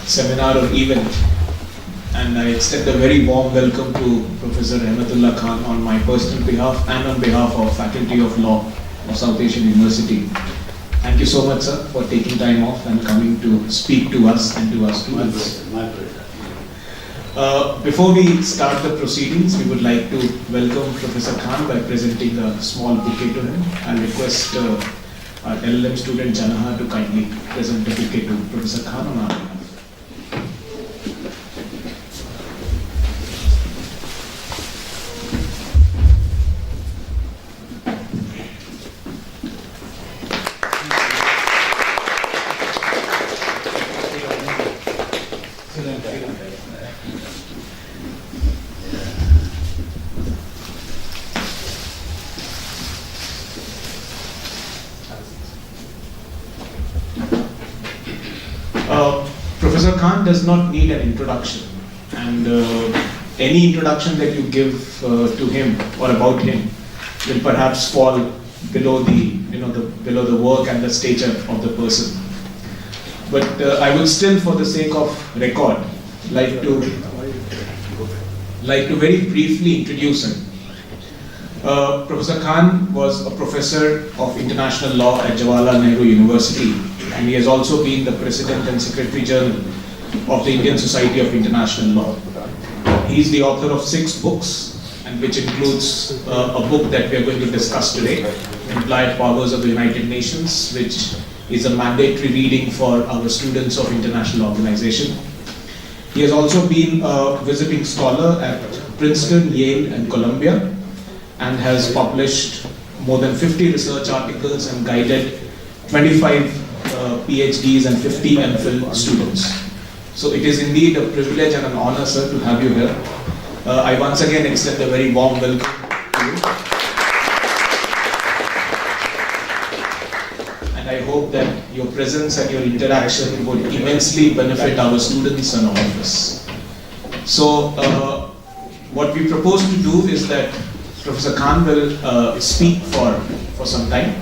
seminar or event, and I extend a very warm welcome to Professor Rahmatullah Khan on my personal behalf and on behalf of Faculty of Law of South Asian University. Thank you so much, sir, for taking time off and coming to speak to us and to our students. My pleasure. Before we start the proceedings, we would like to welcome Professor Khan by presenting a small bouquet to him. I'll request our LLM student Janaha to kindly present the bouquet to Professor Khan on our behalf. Professor Khan does not need an introduction, and any introduction that you give to him or about him will perhaps fall below below the work and the stature of the person. But I would still, for the sake of record, like to very briefly introduce him. Professor Khan was a professor of international law at Jawaharlal Nehru University, and he has also been the President and Secretary General of the Indian Society of International Law. He is the author of 6 books, and which includes a book that we are going to discuss today, Implied Powers of the United Nations, which is a mandatory reading for our students of international organization. He has also been a visiting scholar at Princeton, Yale, and Columbia, and has published more than 50 research articles and guided 25 PhDs and 50 MPhil students. So it is indeed a privilege and an honor, sir, to have you here. I once again extend a very warm welcome to you. And I hope that your presence and your interaction would immensely benefit our students and all of us. So what we propose to do is that Professor Khan will speak for some time,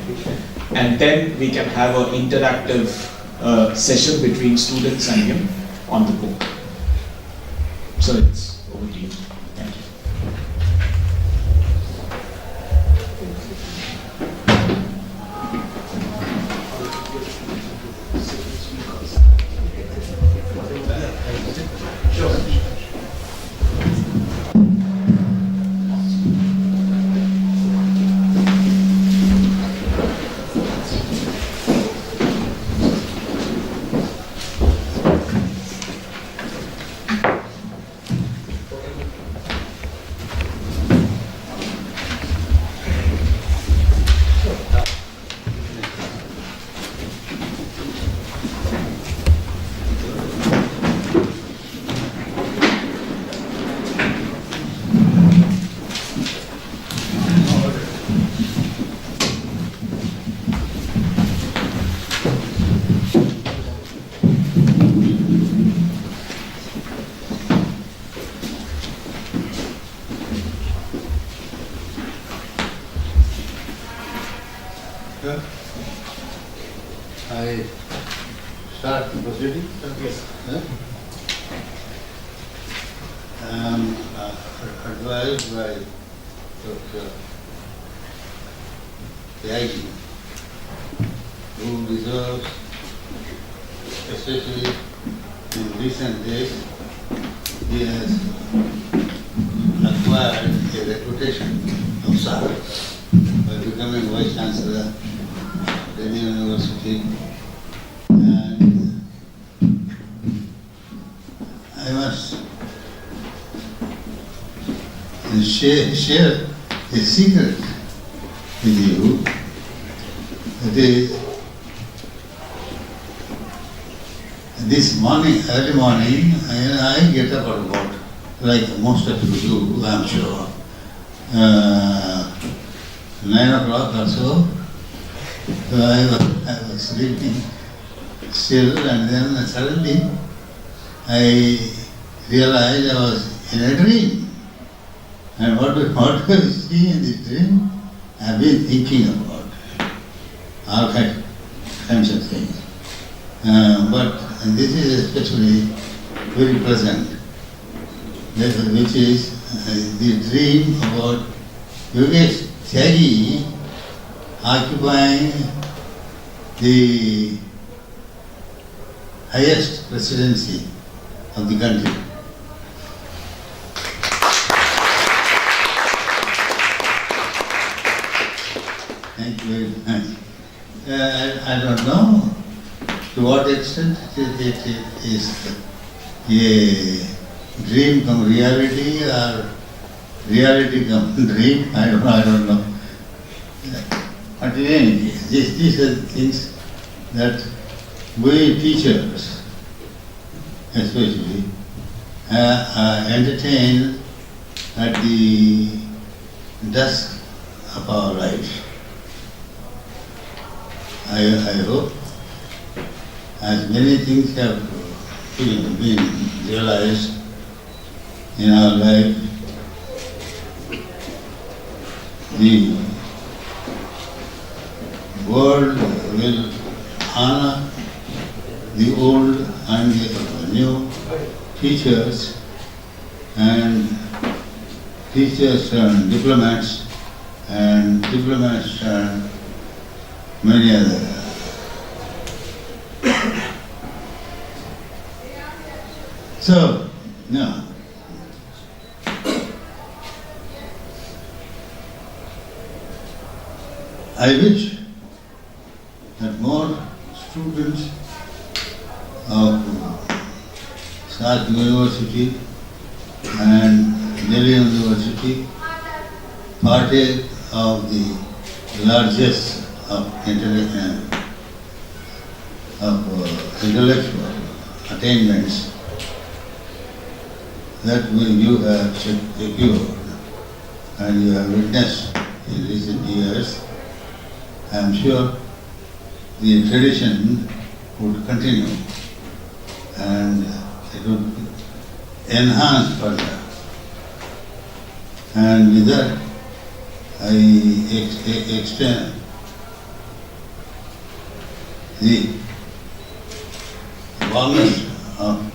and then we can have an interactive session between students and him on the book. So it's over to you. Thank you. I start the proceeding? Yes. I am advised by Dr. Tyagi, who deserves, especially in recent days, he has acquired a reputation of science by becoming Vice Chancellor of the University. And I must share a secret with you. That is, this morning, early morning, I get up at about, like most of you do, I'm sure, 9 o'clock or so. So I was sleeping still, and then suddenly I realized I was in a dream. And what I was seeing in this dream, I've been thinking about all kinds of things. But and this is especially very pleasant, which is the dream about Yogesh Tyagi occupying the highest presidency of the country. Thank you very much. I don't know to what extent it is a dream come reality or reality come dream. I don't know. But in any case, these are the things that we teachers, especially, entertain at the dusk of our life. I hope as many things have been realized in our life, the world will honor the old and the new teachers, and teachers turn diplomats, and diplomats turn many other. So, now, I wish that more students of South University and Delhi University partake of the largest of intellectual attainments that you have secured and you have witnessed in recent years. I am sure the tradition would continue and it would enhance further. And with that, I extend the warmest of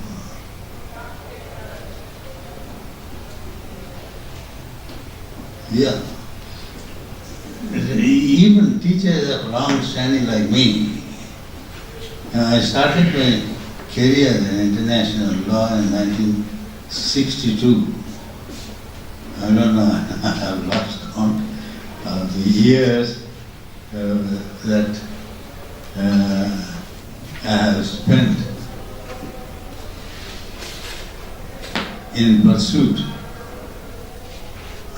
even teachers are long-standing like me. I started my career in international law in 1962. I don't know, I have lost count of the years that I have spent in pursuit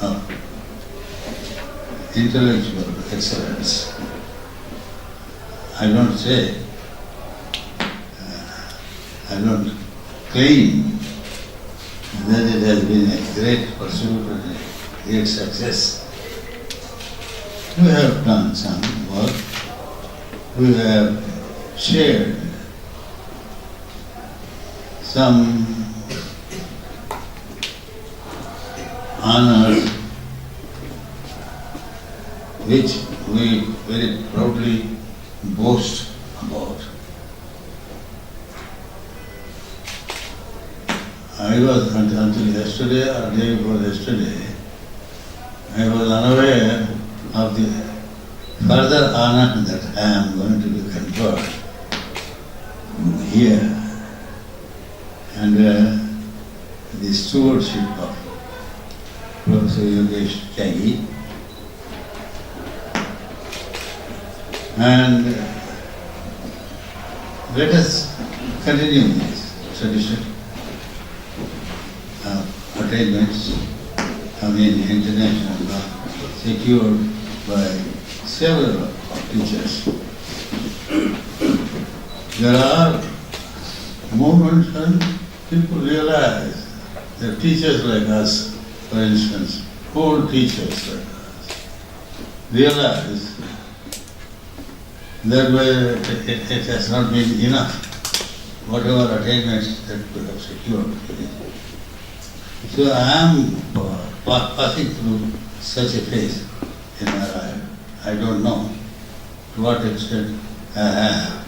of intellectual excellence. I don't say, I don't claim that it has been a great pursuit and a great success. We have done some work, we have shared some honors which we very proudly boast about. I was, until yesterday or day before yesterday, I was unaware of the further honor that I am going to be conferred here, and the stewardship of Professor Yogesh Tyagi. And let us continue this tradition of attainments in international law secured by several teachers. There are moments when people realize that teachers like us, for instance, old teachers like us, realize that it has not been enough, whatever attainments that we have secured. So I am passing through such a phase in my life. I don't know to what extent I have.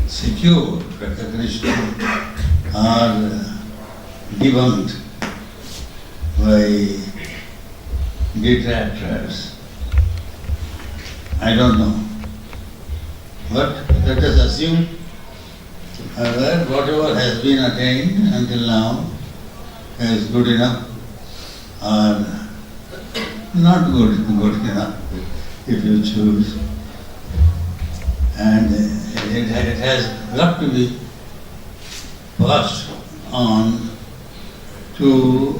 secure recognition are debunked by detractors. I don't know. But let us assume that whatever has been attained until now is good enough or not good enough, if you choose. And it has got to be passed on to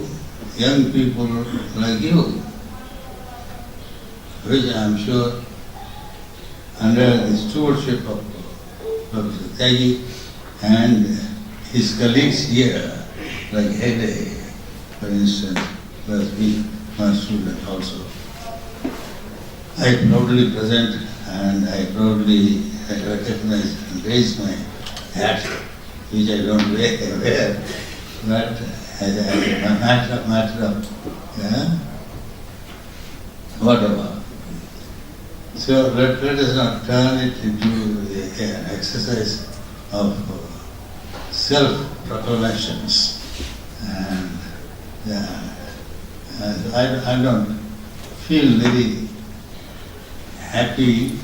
young people like you, which I am sure under the stewardship of Professor Tyagi and his colleagues here, like Hede, for instance, who has been my student also. I proudly present and I proudly recognize and raise my hat, which I don't wear, but as a matter of whatever. So let us not turn it into an exercise of self-proclamations. And I don't feel very happy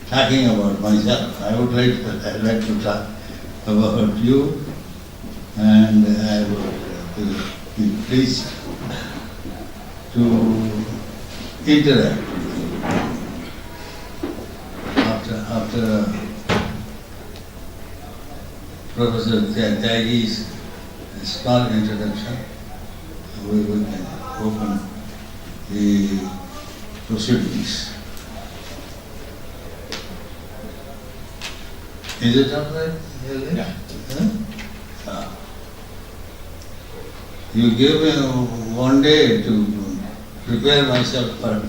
talking about myself. I'd like to talk about you, and I would be pleased to interact with you. After Professor Tyagi's small introduction, we can open the proceedings. Is it all right? Yeah. Huh? You gave me one day to prepare myself for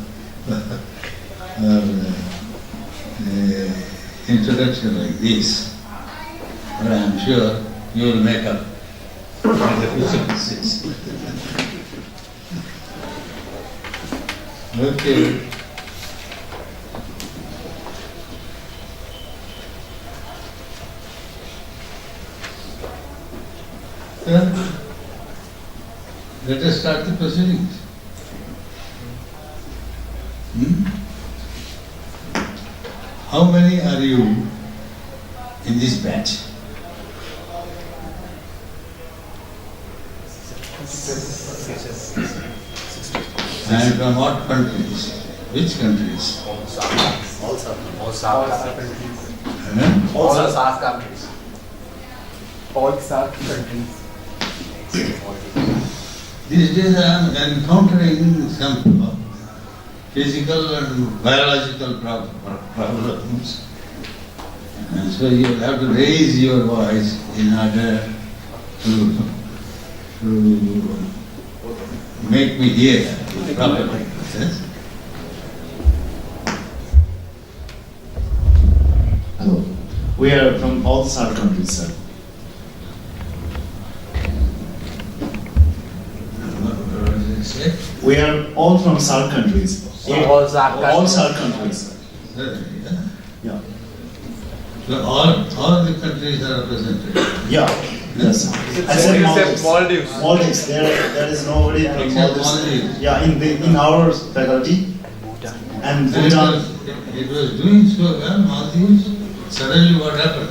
introduction like this, but I am sure you will make up the differences. Okay. Let us start the proceedings. How many are you in this batch? And from what countries? Which countries? All SAARC countries. All SAARC countries. All SAARC countries. These days I am encountering some physical and biological problems. And so you have to raise your voice in order to make me hear properly. Yes? Hello. We are from all the SAARC countries, sir. What did it say? We are all from SAARC countries. All SAARC countries. All SAARC countries. Yeah. Yeah. So all the countries are represented. Yeah. Yes. Except Maldives. Maldives. There is nobody from Except Maldives. Maldives. Yeah. In our faculty. And Bhutan. It was doing so well, Maldives. Suddenly what happened?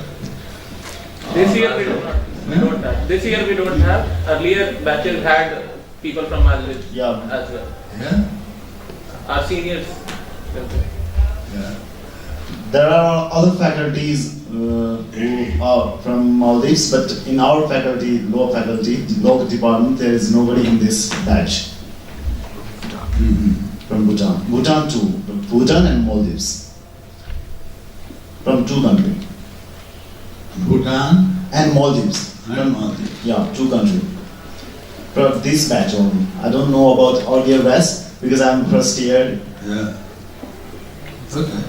This year we don't have. This year we don't have. Earlier batches had people from Maldives Yeah. as well. Yeah? Our seniors. Yeah. There are other faculties who are from Maldives, but in our faculty, law department, there is nobody in this batch from Bhutan. Bhutan too. Bhutan and Maldives. From two countries. Bhutan And Maldives. and Maldives. Yeah, two countries. From this batch only. I don't know about earlier batch because I'm first year. Yeah. Okay.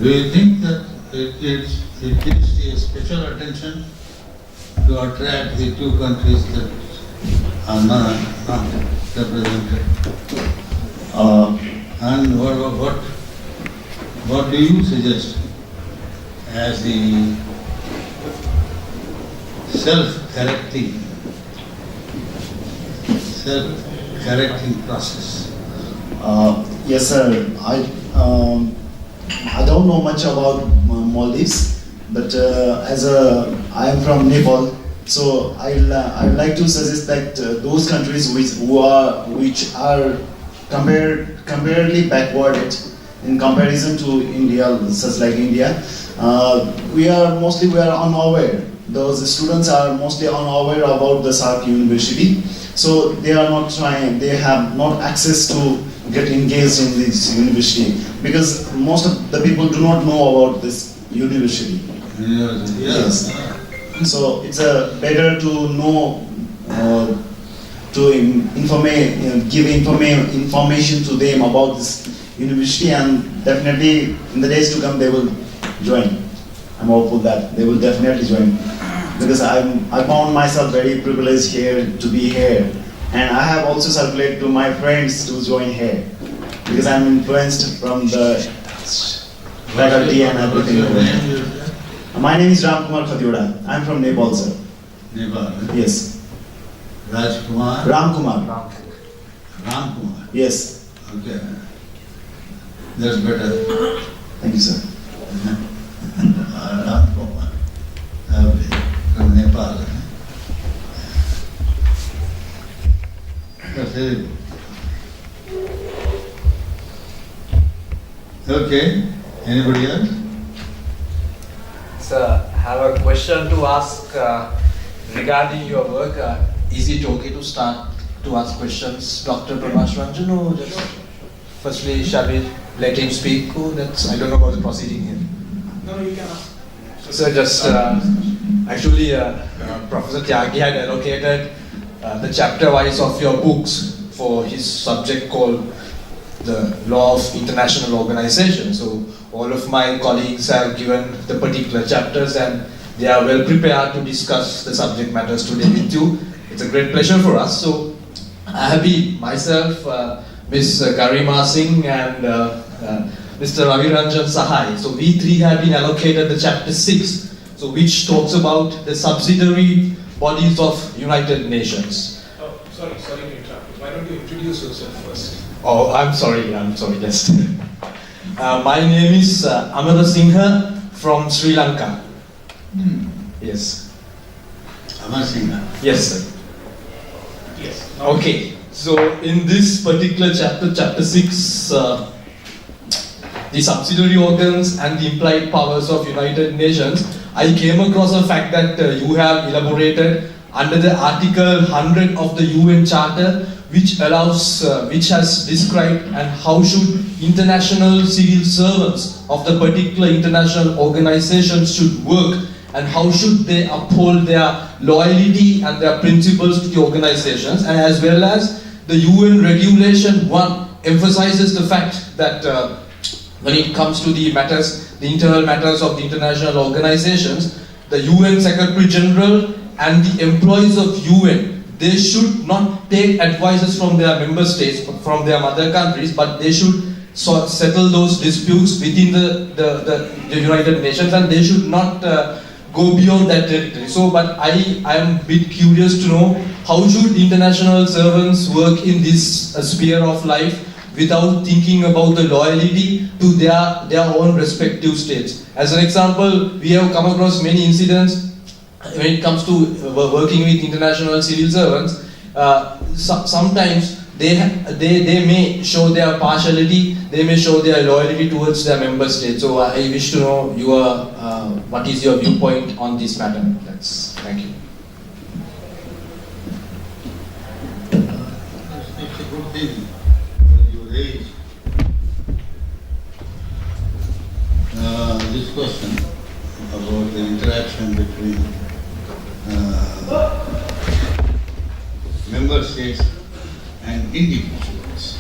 Do you think that it gives a special attention to attract the two countries that are not represented? And what do you suggest? as the self-correcting process. Yes, sir. I don't know much about Maldives, but I am from Nepal, so I'd like to suggest that those countries which are comparatively backward in comparison to India, such like India, we are unaware. Those students are mostly unaware about the SARC university, so they are not trying. They have not access to get engaged in this university because most of the people do not know about this university. Yes. So it's better to know, give information to them about this university, and definitely in the days to come they will join. I'm hopeful that they will definitely join because I found myself very privileged here to be here, and I have also circulated to my friends to join here because I'm influenced from the faculty and everything. My name is Ramkumar Khadioda. I'm from Nepal, sir. Nepal. Yes. Rajkumar. Ramkumar. Ramkumar. Yes. Okay. That's better. Thank you, sir. Ramkumar. Lovely. From Nepal. That's very good. Okay. Anybody else? Sir, I have a question to ask regarding your work. Is it okay to start to ask questions, Dr. Prabhash Ranjan, or just firstly shall we let him speak? Oh, I don't know about the proceeding here. No, you can ask. So just actually, Professor Tyagi had allocated the chapter-wise of your books for his subject called the Law of International Organization. So all of my colleagues have given the particular chapters and they are well prepared to discuss the subject matters today with you. It's a great pleasure for us. So I have been myself, Ms. Garima Singh and Mr. Ravi Ranjan Sahai. So we three have been allocated the chapter 6, so which talks about the subsidiary bodies of United Nations. Oh, sorry to interrupt. Why don't you introduce yourself first? Oh, I'm sorry, just. My name is Amara Singha from Sri Lanka. Yes. Amar Singha. Yes, sir. Yes. Okay, so in this particular chapter, chapter 6, the subsidiary organs and the implied powers of United Nations, I came across the fact that you have elaborated under the Article 100 of the UN Charter, which has described and how should international civil servants of the particular international organizations should work and how should they uphold their loyalty and their principles to the organizations, and as well as the UN Regulation 1 emphasizes the fact that when it comes to the internal matters of the international organizations, the UN Secretary General and the employees of UN, they should not take advices from their member states, from their mother countries, but they should settle those disputes within the United Nations, and they should not go beyond that territory. So, but I am a bit curious to know how should international servants work in this sphere of life without thinking about the loyalty to their own respective states. As an example, we have come across many incidents when it comes to working with international civil servants. Sometimes they may show their partiality, they may show their loyalty towards their member state. So I wish to know what is your viewpoint on this matter. Thank you. It's a good thing that you raised this question about the interaction between member states and individuals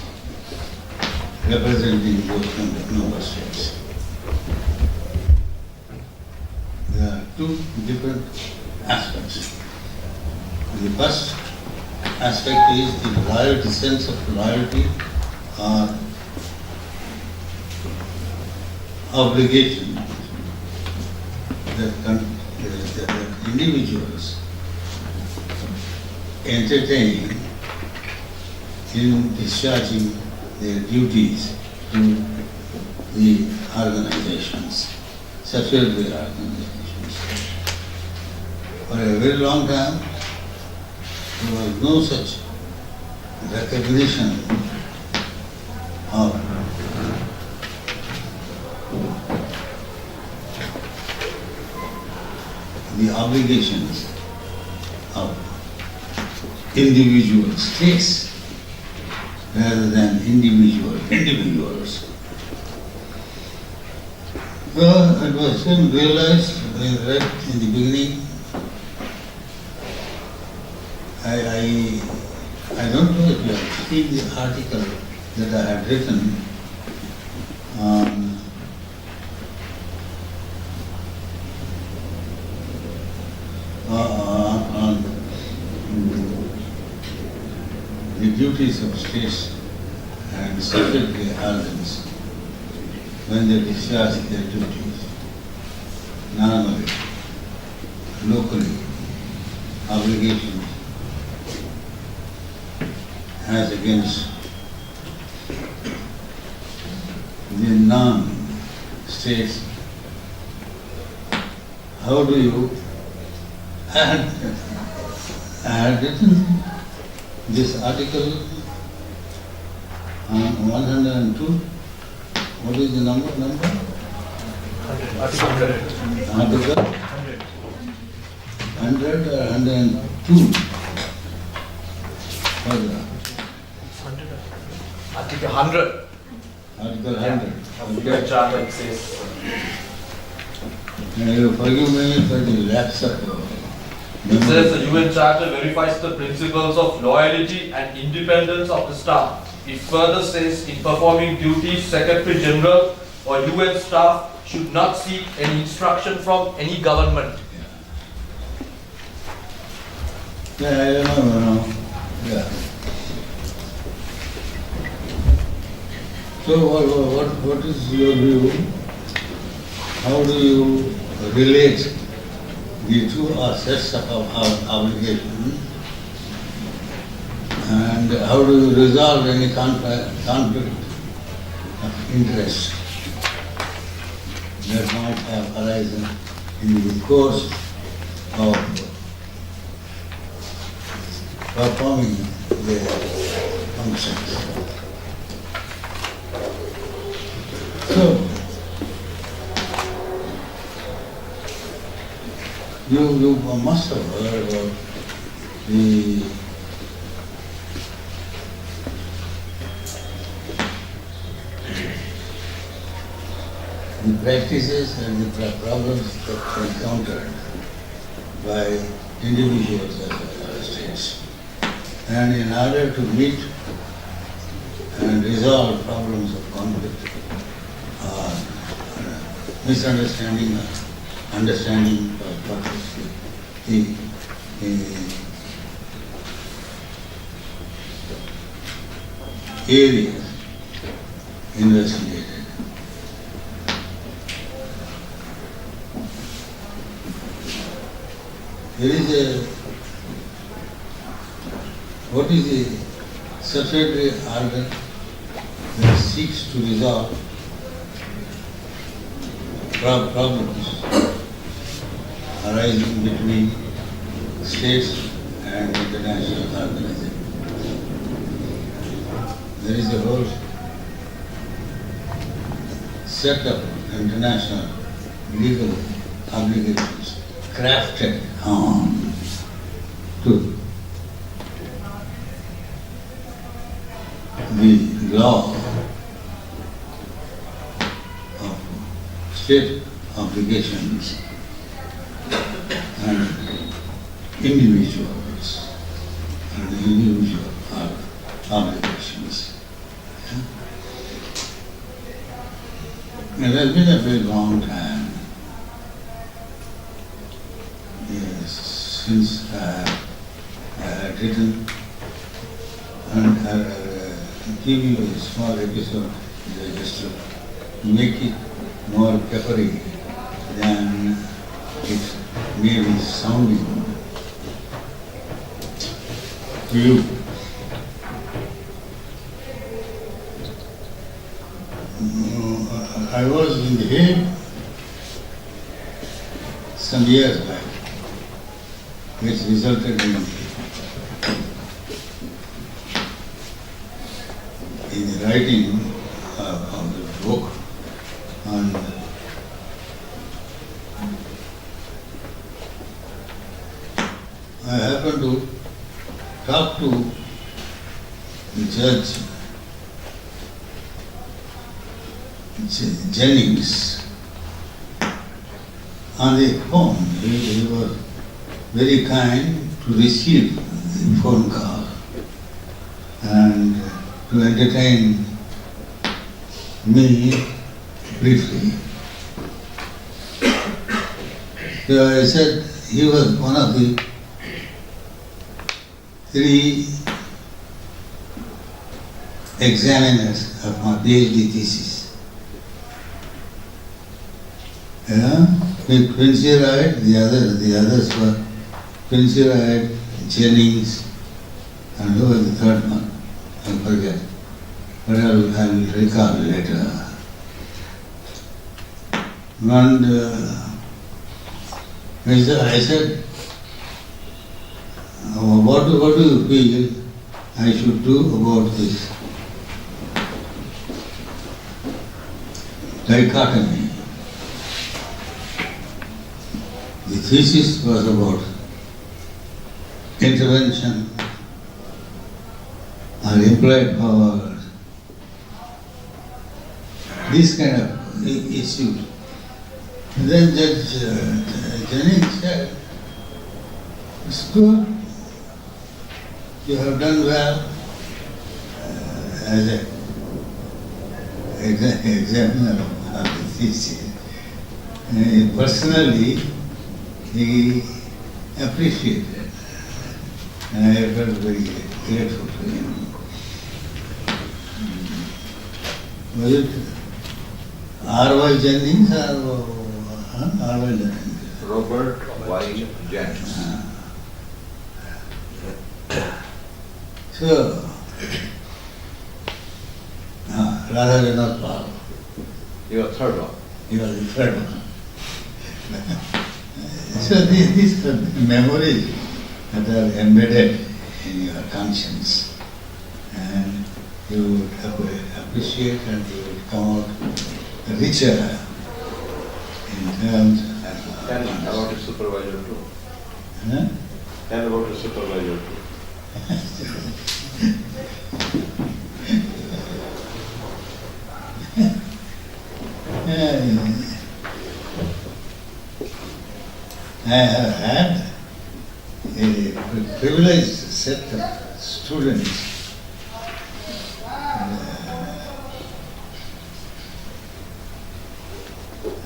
representing those member states. There are two different aspects. The first aspect is the loyalty, sense of loyalty or obligation that individuals entertain in discharging their duties to the organizations, statutory organizations. For a very long time, there was no such recognition of the obligations of individual states rather than individuals. Well, it was soon realized right in the beginning. I don't know if you have seen the article that I had written on the duties of states and statutory organs when they discharge their duties, normally, locally, obligations as against the non-states. How do you? I had written this article on 102. What is the number? Article 100. Article 100 or 102? Further. Article 100. Article 100. The charter it says. You forgive me for the lapse of It says the UN Charter verifies the principles of loyalty and independence of the staff. It further says in performing duties, Secretary General or UN staff should not seek any instruction from any government. Yeah, I remember now. Yeah. So what is your view? How do you relate the two sets of our obligation, and how do you resolve any conflict of interest that might have arisen in the course of performing their functions? So, you must have heard about the practices and the problems that are encountered by individuals as well as states. And in order to meet and resolve problems of conflict, misunderstanding, understanding of what is the areas investigated. There is what is the statutory organ that seeks to resolve problems arising between states and international organizations. There is a whole set of international legal obligations crafted on to the law of state obligations and individuals and individual obligations. It has been a very long time since I had written, and I'll give you a small episode just to make it more peppery than maybe sounding to you. I was in the Hague some years back, which resulted in the writing of the book on I happened to talk to the Judge Jennings on the phone. He was very kind to receive the phone call and to entertain me briefly. So I said he was one of the 3 examiners of my PhD thesis. Quincy Wright, the others were Quincy Wright, Jennings, and who was the third one? I forget. But I will recall later. And I said, what do you feel I should do about this dichotomy? The thesis was about intervention or implied power, these kind of issues. And then Judge Jennings said, it's good, you have done well as an examiner of the thesis. Personally, he appreciated it, and I felt very grateful to him. Was it R.Y. Jennings or R.Y. Jennings? Robert Y. Jennings. So, rather than not Paul. You are third one. He was the third one. So these are memories that are embedded in your conscience, and you would appreciate and you would come out richer in terms of Tell about your supervisor too. Huh? Tell about your supervisor too. I have had a privileged set of students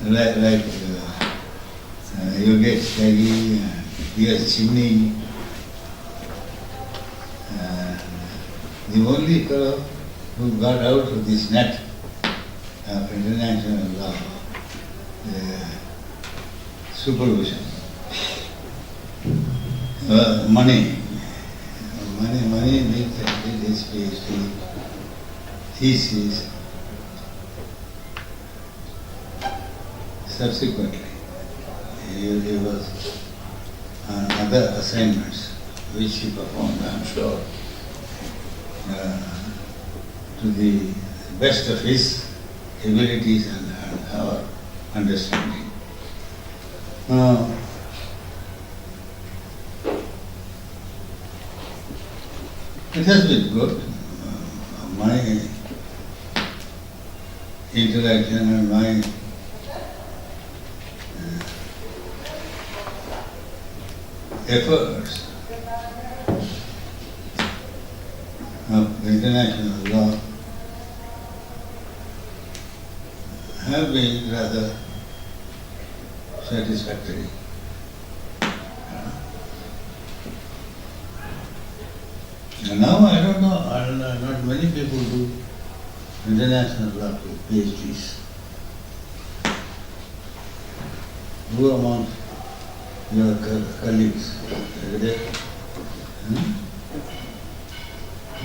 like Yogesh Tyagi and P.S. Chimney. The only fellow who got out of this net of international law, supervision, money did his PhD thesis. Subsequently, he was on other assignments which he performed, I'm sure, to the best of his abilities and our understanding. It has been good. My interaction and my efforts of international law have been rather satisfactory. And now I don't know, not many people do international law with PhDs. Who among your colleagues.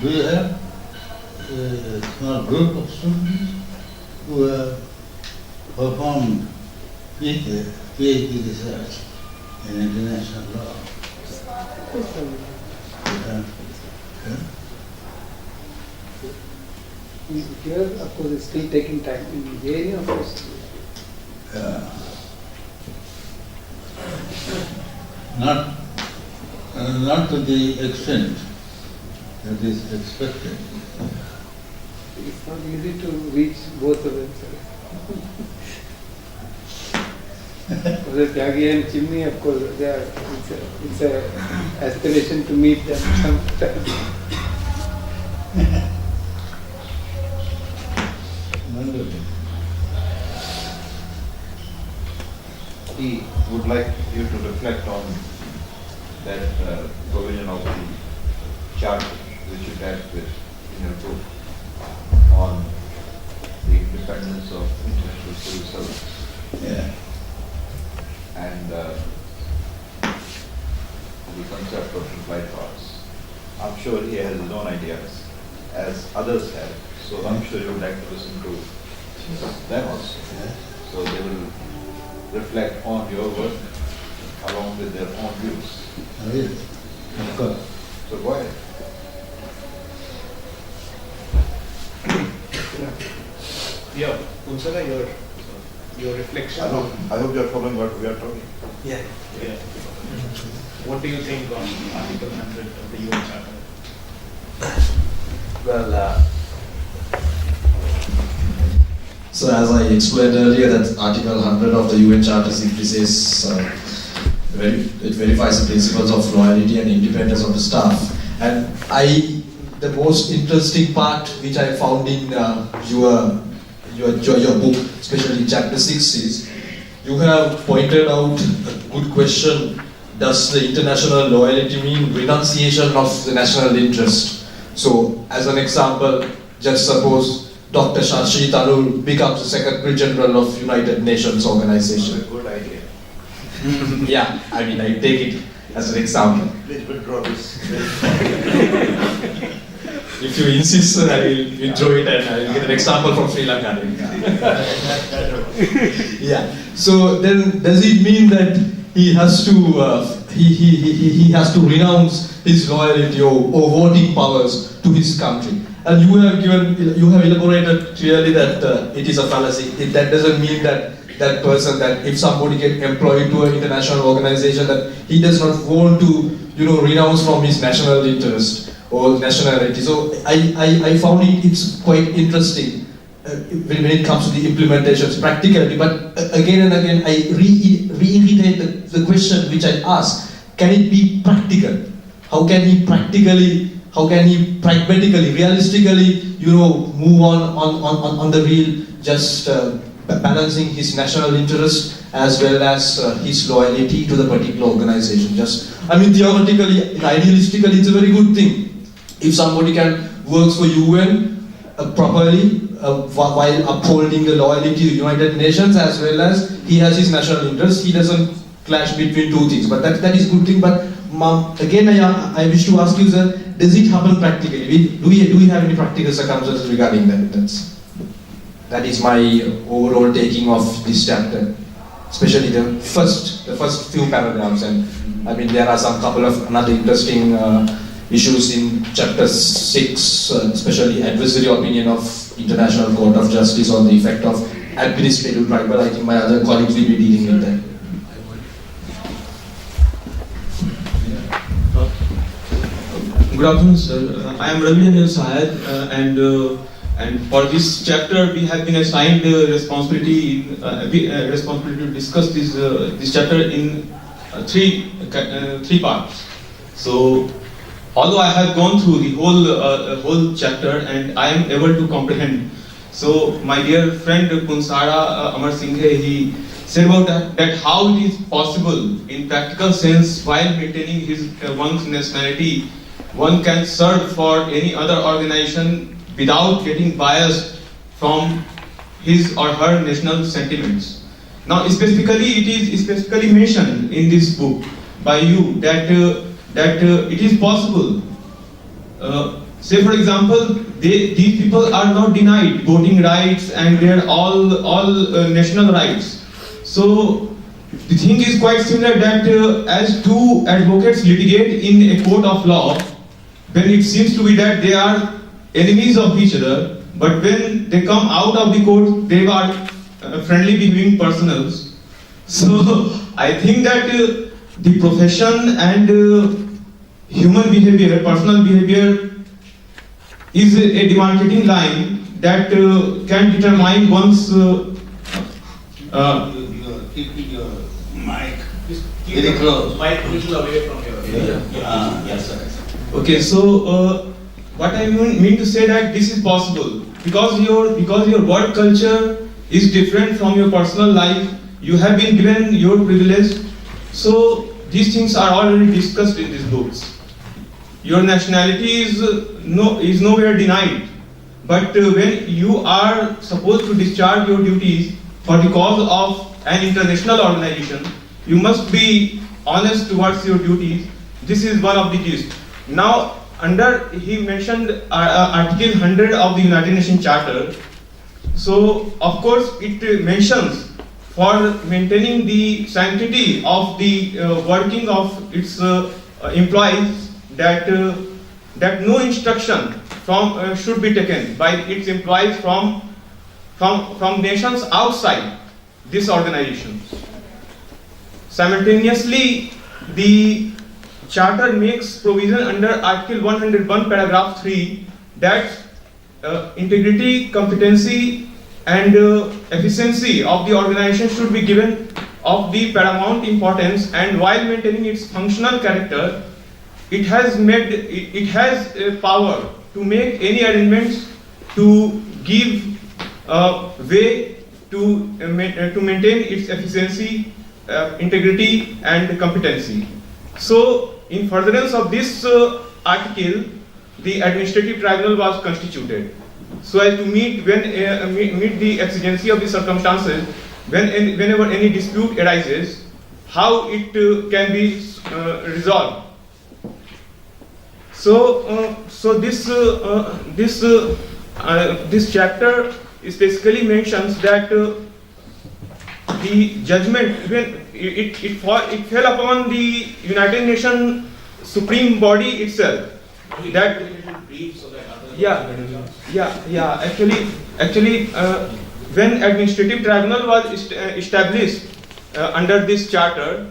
Do you have a small group of students who have performed PhD research in international law? Here, of course, it's still taking time. In the area, of course. Not to the extent that is expected. It's not easy to reach both of them. The Tyagi and Chimney, of course, it's a aspiration to meet them sometime. Wonderful. He would like you to reflect on that provision of the chart which you had with in your book on the independence of international civil service. Yeah. And the concept of implied powers. I'm sure he has his own ideas, as others have. So I'm sure you would like to listen to them also. Yeah. So they will reflect on your work along with their own views. Oh, yes. Of course. So go ahead. Yeah, Kunsara, your reflection. I hope you are following what we are talking. Yeah. What do you think on Article 100 of the UN Charter? Well, so as I explained earlier, that Article 100 of the UN Charter simply says it verifies the principles of loyalty and independence of the staff. And the most interesting part which I found in your book, especially chapter 6, is you have pointed out a good question: does the international loyalty mean renunciation of the national interest? So, as an example, just suppose Dr. Shashi Tharoor becomes the Secretary General of United Nations Organization. Good idea. Yeah, I mean, I take it as an example. Please withdraw this. If you insist, I will withdraw it and I will get an example from Sri Lanka. Yeah. So then, does it mean that he has to he has to renounce his loyalty or voting powers to his country? And you have elaborated clearly that it is a fallacy. That doesn't mean that person, that if somebody gets employed to an international organization, that he does not want to renounce from his national interest or nationality. So I found it's quite interesting when it comes to the implementations, practicality. But again and again, I reiterate the question which I asked: can it be practical? How can he pragmatically, realistically, move on the real, just balancing his national interest as well as his loyalty to the particular organization? Theoretically, idealistically, it's a very good thing. If somebody can work for UN properly while upholding the loyalty to the United Nations as well as he has his national interest, he doesn't clash between two things. But that is a good thing. But again, I wish to ask you, sir, does it happen practically? Do we have any practical circumstances regarding that? That is my overall taking of this chapter, especially the first few paragraphs. And I mean, there are some couple of another interesting issues in chapter 6, especially advisory opinion of International Court of Justice on the effect of administrative tribal. I think my other colleagues will be dealing with that. Good afternoon, sir. I am Ravi Sayed, and for this chapter we have been assigned responsibility to discuss this chapter in three parts. So, although I have gone through the whole chapter and I am able to comprehend, so my dear friend Kunsara Amar Singhe, he said about that how it is possible in practical sense while maintaining one's nationality, one can serve for any other organization without getting biased from his or her national sentiments. Now, specifically, it is specifically mentioned in this book by you that it is possible. Say, for example, these people are not denied voting rights and their all national rights. So the thing is quite similar that as two advocates litigate in a court of law, when it seems to be that they are enemies of each other, but when they come out of the court, they are friendly behaving personals. So I think that the profession and human behavior, personal behavior, is a demarcating line that can determine one's. You are keeping your mic very close. Mic little away from your Yes, sir. Okay, so what I mean to say that this is possible because your work culture is different from your personal life. You have been given your privilege, so these things are already discussed in these books. Your nationality is nowhere denied, but when you are supposed to discharge your duties for the cause of an international organization, you must be honest towards your duties. This is one of the keys. Now, he mentioned Article 100 of the United Nations Charter. So, of course, it mentions for maintaining the sanctity of the working of its employees that no instruction should be taken by its employees from nations outside this organization. Simultaneously, the Charter makes provision under Article 101, paragraph 3 that integrity, competency, and efficiency of the organization should be given of the paramount importance, and while maintaining its functional character, it has power to make any arrangements to give way to maintain its efficiency, integrity, and competency. So, in furtherance of this article, the administrative tribunal was constituted so as to meet the exigency of the circumstances whenever any dispute arises, how it can be resolved. So this chapter basically mentions that the judgment when it fell upon the United Nations Supreme Body itself. That actually when administrative tribunal was established under this charter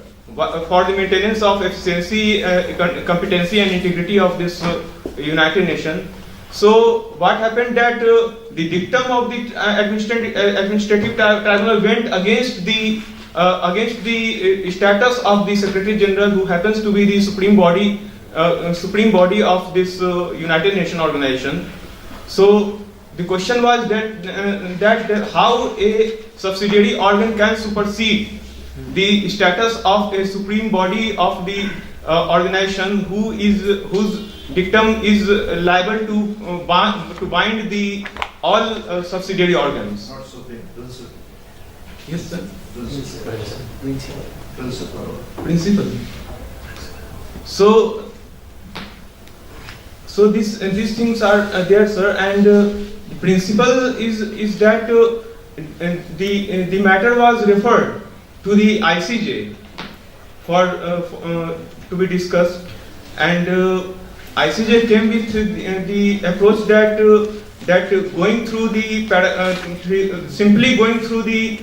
for the maintenance of efficiency, competency, and integrity of this United Nations. So what happened that the dictum of the administrative tribunal went against the status of the Secretary General, who happens to be the supreme body of this United Nations organization. So the question was that how a subsidiary organ can supersede the status of a supreme body of the organization whose dictum is liable to bind the all subsidiary organs. Not supreme, principle. Yes, sir. Principle. So these things are there, sir, and the principle is that the matter was referred to the ICJ to be discussed, and ICJ came with the approach that going through simply going through the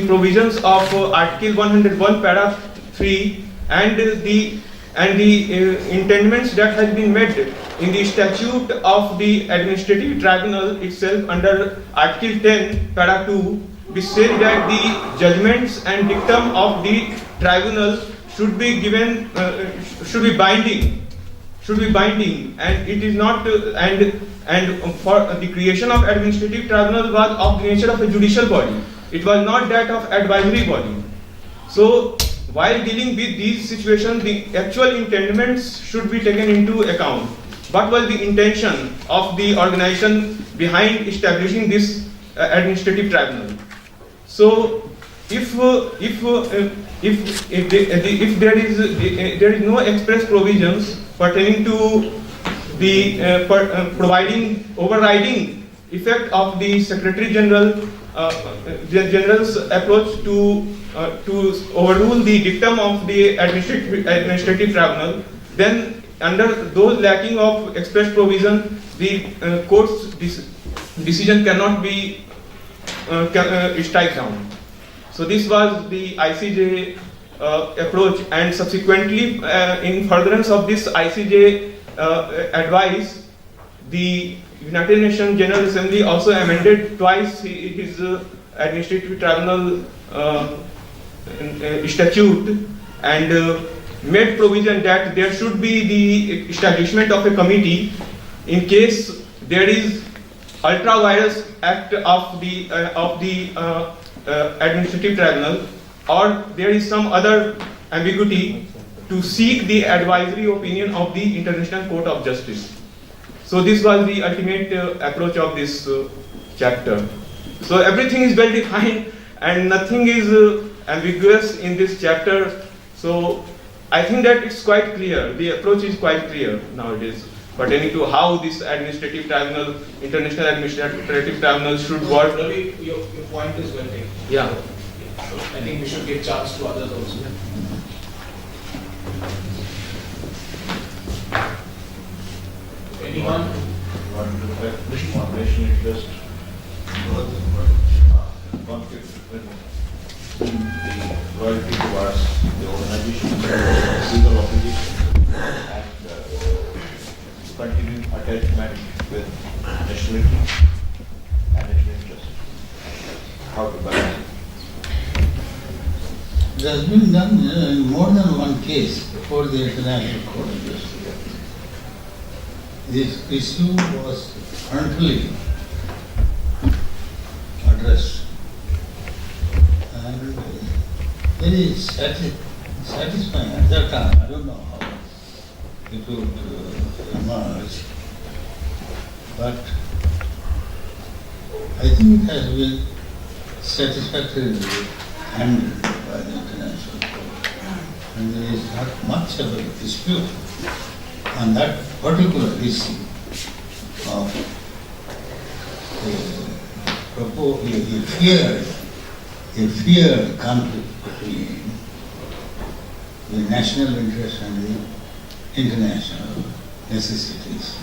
provisions of Article 101, paragraph 3 and the intendments that has been made in the statute of the administrative tribunal itself under Article 10, paragraph 2, which says that the judgments and dictum of the tribunal should be given, should be binding, and it is not, and for the creation of administrative tribunal was of the nature of a judicial body. It was not that of advisory body. So, while dealing with these situations, the actual intendments should be taken into account. What was the intention of the organization behind establishing this administrative tribunal? So if there is no express provisions pertaining to the overriding effect of the Secretary General's approach to overrule the dictum of the administrative tribunal, then under those lacking of express provision, the court's decision cannot be strike down. So this was the ICJ approach, and subsequently, in furtherance of this ICJ advice, the United Nations General Assembly also amended twice his administrative tribunal statute and made provision that there should be the establishment of a committee in case there is ultra vires act of the administrative tribunal, or there is some other ambiguity, to seek the advisory opinion of the International Court of Justice. So this was the ultimate approach of this chapter. So everything is well defined and nothing is ambiguous in this chapter. So I think that it's quite clear, the approach is quite clear nowadays pertaining to how this administrative tribunal, international administrative tribunal should work. Ravi, your point is well taken. Yeah. So I think we should give chance to others also. Anyone? Want to reflect on national interest, conflict with the loyalty towards the organization, legal obligation, and continuing attachment with nationality and national interest. How to balance it? It has been done in more than one case before the International Court of Justice. This issue was frontally addressed and very satisfying at that time. I don't know how it would emerge, but I think it has been satisfactorily handled by the International Court, and there is not much of a dispute on that particular issue of a feared conflict between the national interest and the international necessities.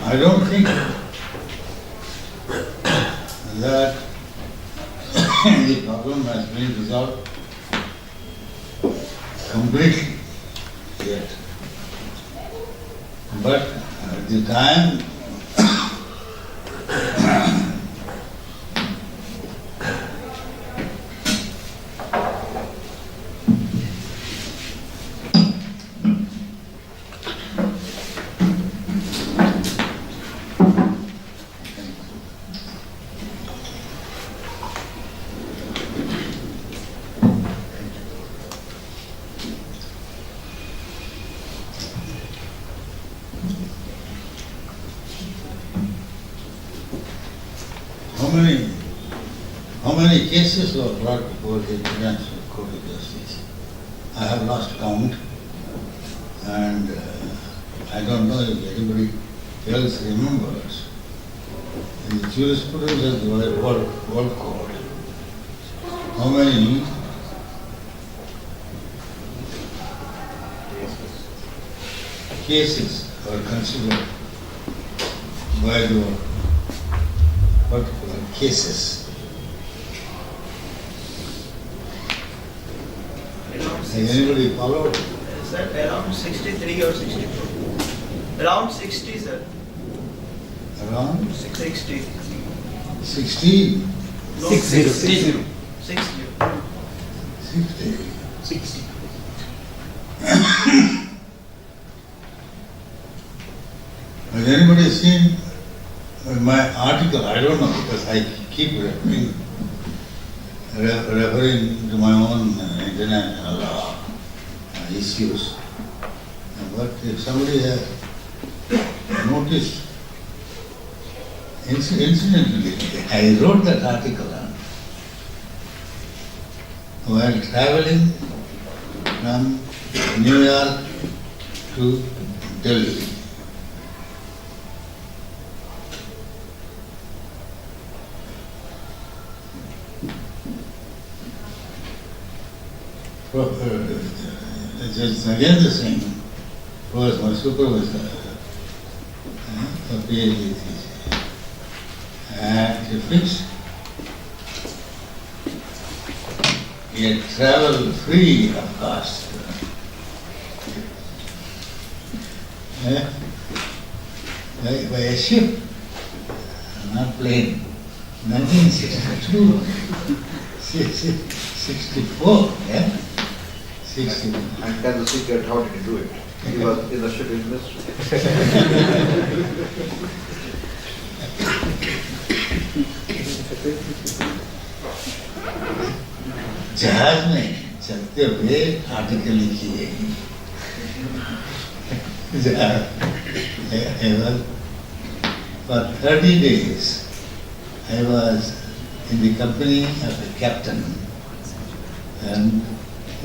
I don't think that the problem has been resolved completely yet. But at the time how many cases were brought before the International Court of Justice? I have lost count, and I don't know if anybody else remembers. In the jurisprudence of the World Court, how many cases are considered by the particular cases? Has anybody followed? Sir, around 63 or 64. Around 60, sir. Around 60. 16. No, 60. 60. 60. Has anybody seen my article? I don't know, because I keep referring to my own international law issues. But if somebody has noticed Incidentally, I wrote that article while traveling from New York to Delhi. Just again the same, was my supervisor for PhD thesis. And he fixed, he had traveled free of cost. By a ship, not plane. 1962, 64, yeah? 64. And tell the secret, how did you do it? He was in the shipping industry. जहाज में चलते हुए article लिखी है। For 30 days, I was in the company of the captain and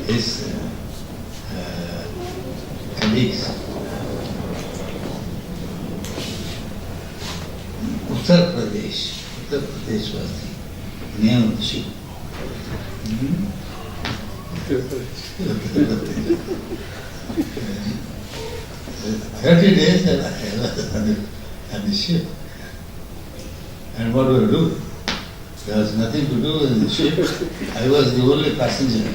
his colleagues. Uttar Pradesh was the name of the ship. 30 days I was on the ship. And what do I do? There was nothing to do in the ship. I was the only passenger.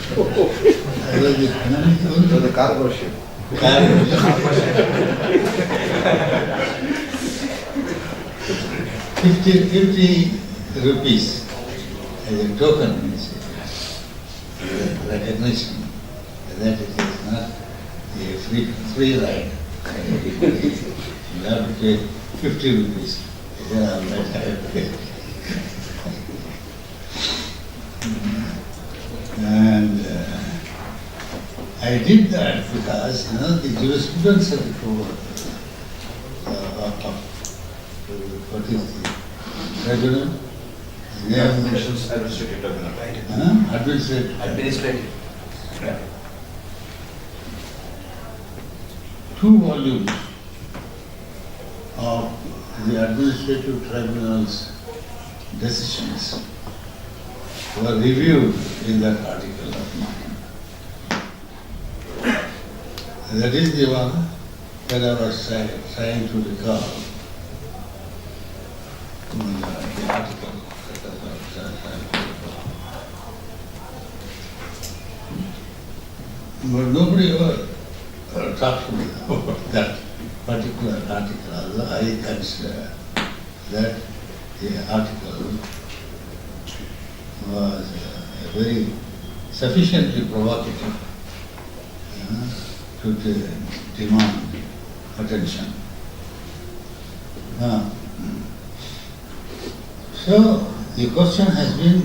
I was the cargo ship. Cargo ship. 50 rupees as a token, recognition that it is not a free ride. You have to pay 50 rupees. And I did that because, the jurisprudence of the court, what is the tribunal? Administrative tribunal. Administrative. Yeah. 2 volumes of the administrative tribunal's decisions were reviewed in that article of mine. That is the one that I was trying to recall. The article that I was trying to recall. But nobody ever talked to me about that particular article, although I consider that the article was very sufficiently provocative to demand attention. So the question has been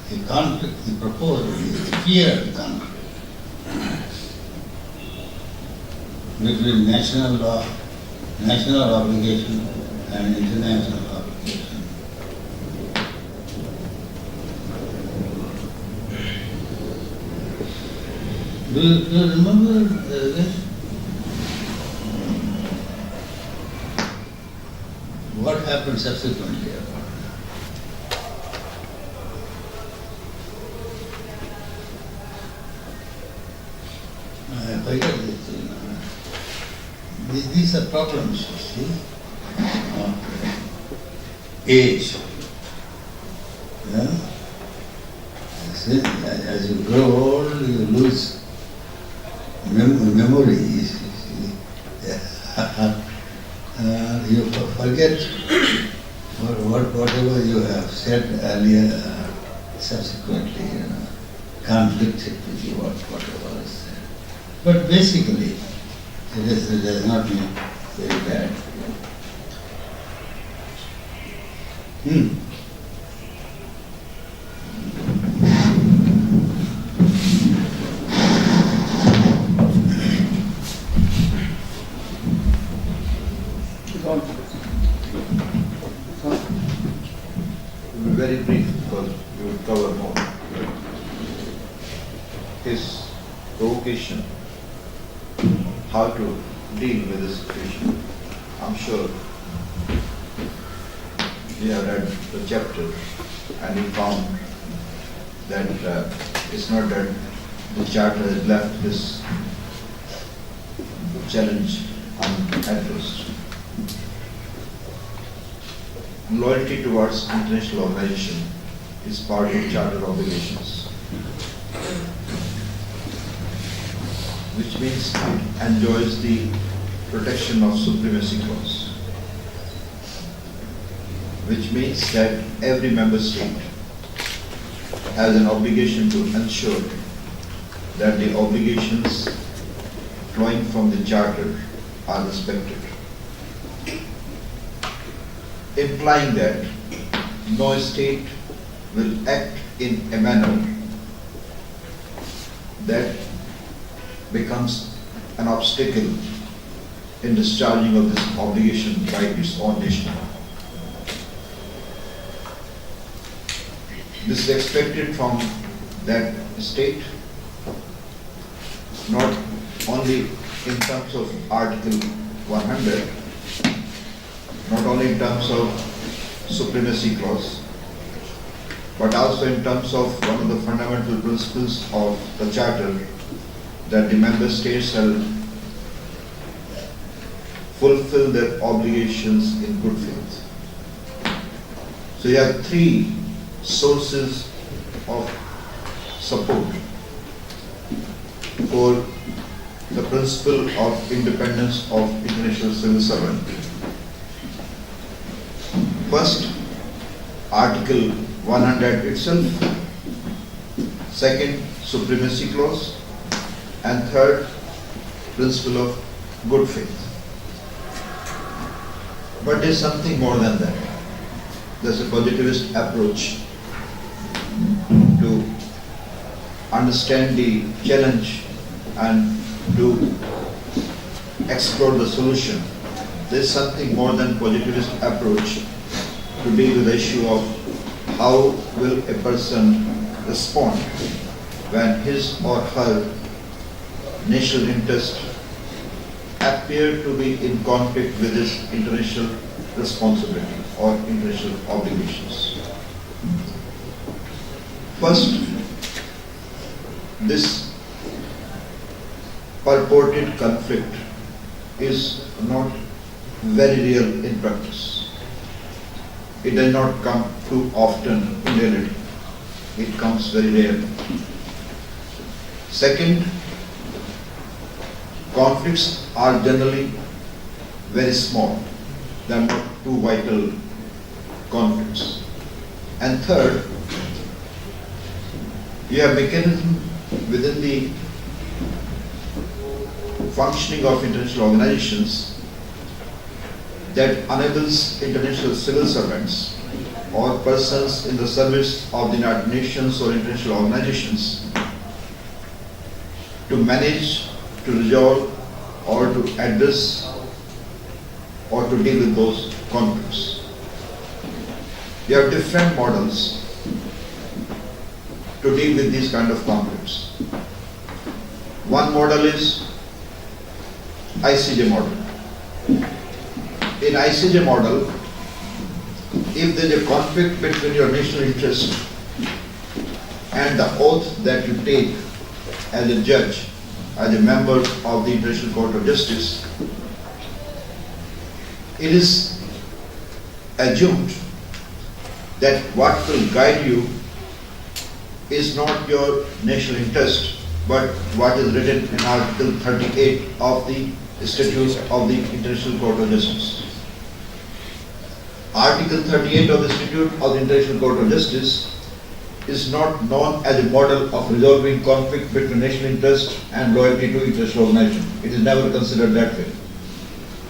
the conflict, the proposal, the feared conflict between national law, national obligation and international obligation. Do you remember this? What happened subsequently? I forget this. These are problems, you see. Age. Yeah? As you grow old, you lose memories. You forget whatever you have said earlier, subsequently, conflicted with you, whatever is said. But basically, it has not been very bad. cover more. His provocation, how to deal with the situation. I'm sure we have read the chapter and we found that it's not that the charter has left this challenge unaddressed. Loyalty towards international organization is part of charter obligations, which means it enjoys the protection of supremacy clause, which means that every member state has an obligation to ensure that the obligations flowing from the charter are respected, implying that no state will act in a manner that becomes an obstacle in discharging of this obligation by its own nation. This is expected from that state, not only in terms of Article 100, not only in terms of supremacy clause, but also in terms of one of the fundamental principles of the Charter, that the member states shall fulfill their obligations in good faith. So you have three sources of support for the principle of independence of international civil servant. First, Article 100 itself. Second, supremacy clause. And third, principle of good faith. But there's something more than that. There's a positivist approach to understand the challenge and to explore the solution. There's something more than positivist approach to deal with the issue of how will a person respond when his or her national interest appear to be in conflict with his international responsibility or international obligations. First, this purported conflict is not very real in practice. It does not come too often in reality. It comes very rarely. Second, conflicts are generally very small. They are not too vital conflicts. And third, you have mechanism within the functioning of international organizations that enables international civil servants or persons in the service of the United Nations or international organizations to manage, to resolve, or to address or to deal with those conflicts. There are different models to deal with these kind of conflicts. One model is ICJ model. In ICJ model, if there is a conflict between your national interest and the oath that you take as a judge, as a member of the International Court of Justice, it is assumed that what will guide you is not your national interest, but what is written in Article 38 of the Statutes of the International Court of Justice. Article 38 of the Statute of the International Court of Justice is not known as a model of resolving conflict between national interest and loyalty to international organization. It is never considered that way.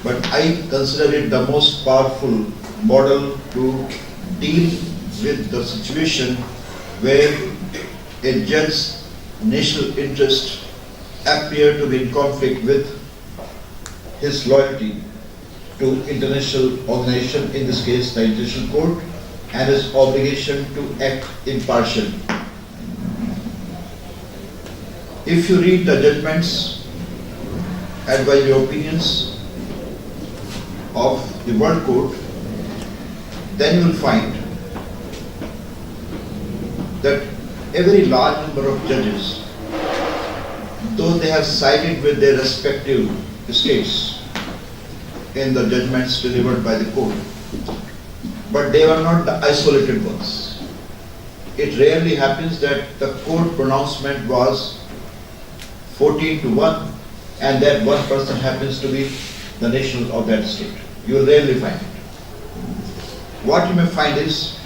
But I consider it the most powerful model to deal with the situation where a judge's national interest appear to be in conflict with his loyalty to international organization, in this case the International Court, and its obligation to act impartially. If you read the judgments, advisory opinions of the World Court, then you will find that a very large number of judges, though they have sided with their respective states in the judgments delivered by the court, but they were not the isolated ones. It rarely happens that the court pronouncement was 14-1 and that one person happens to be the national of that state. You will rarely find it. What you may find is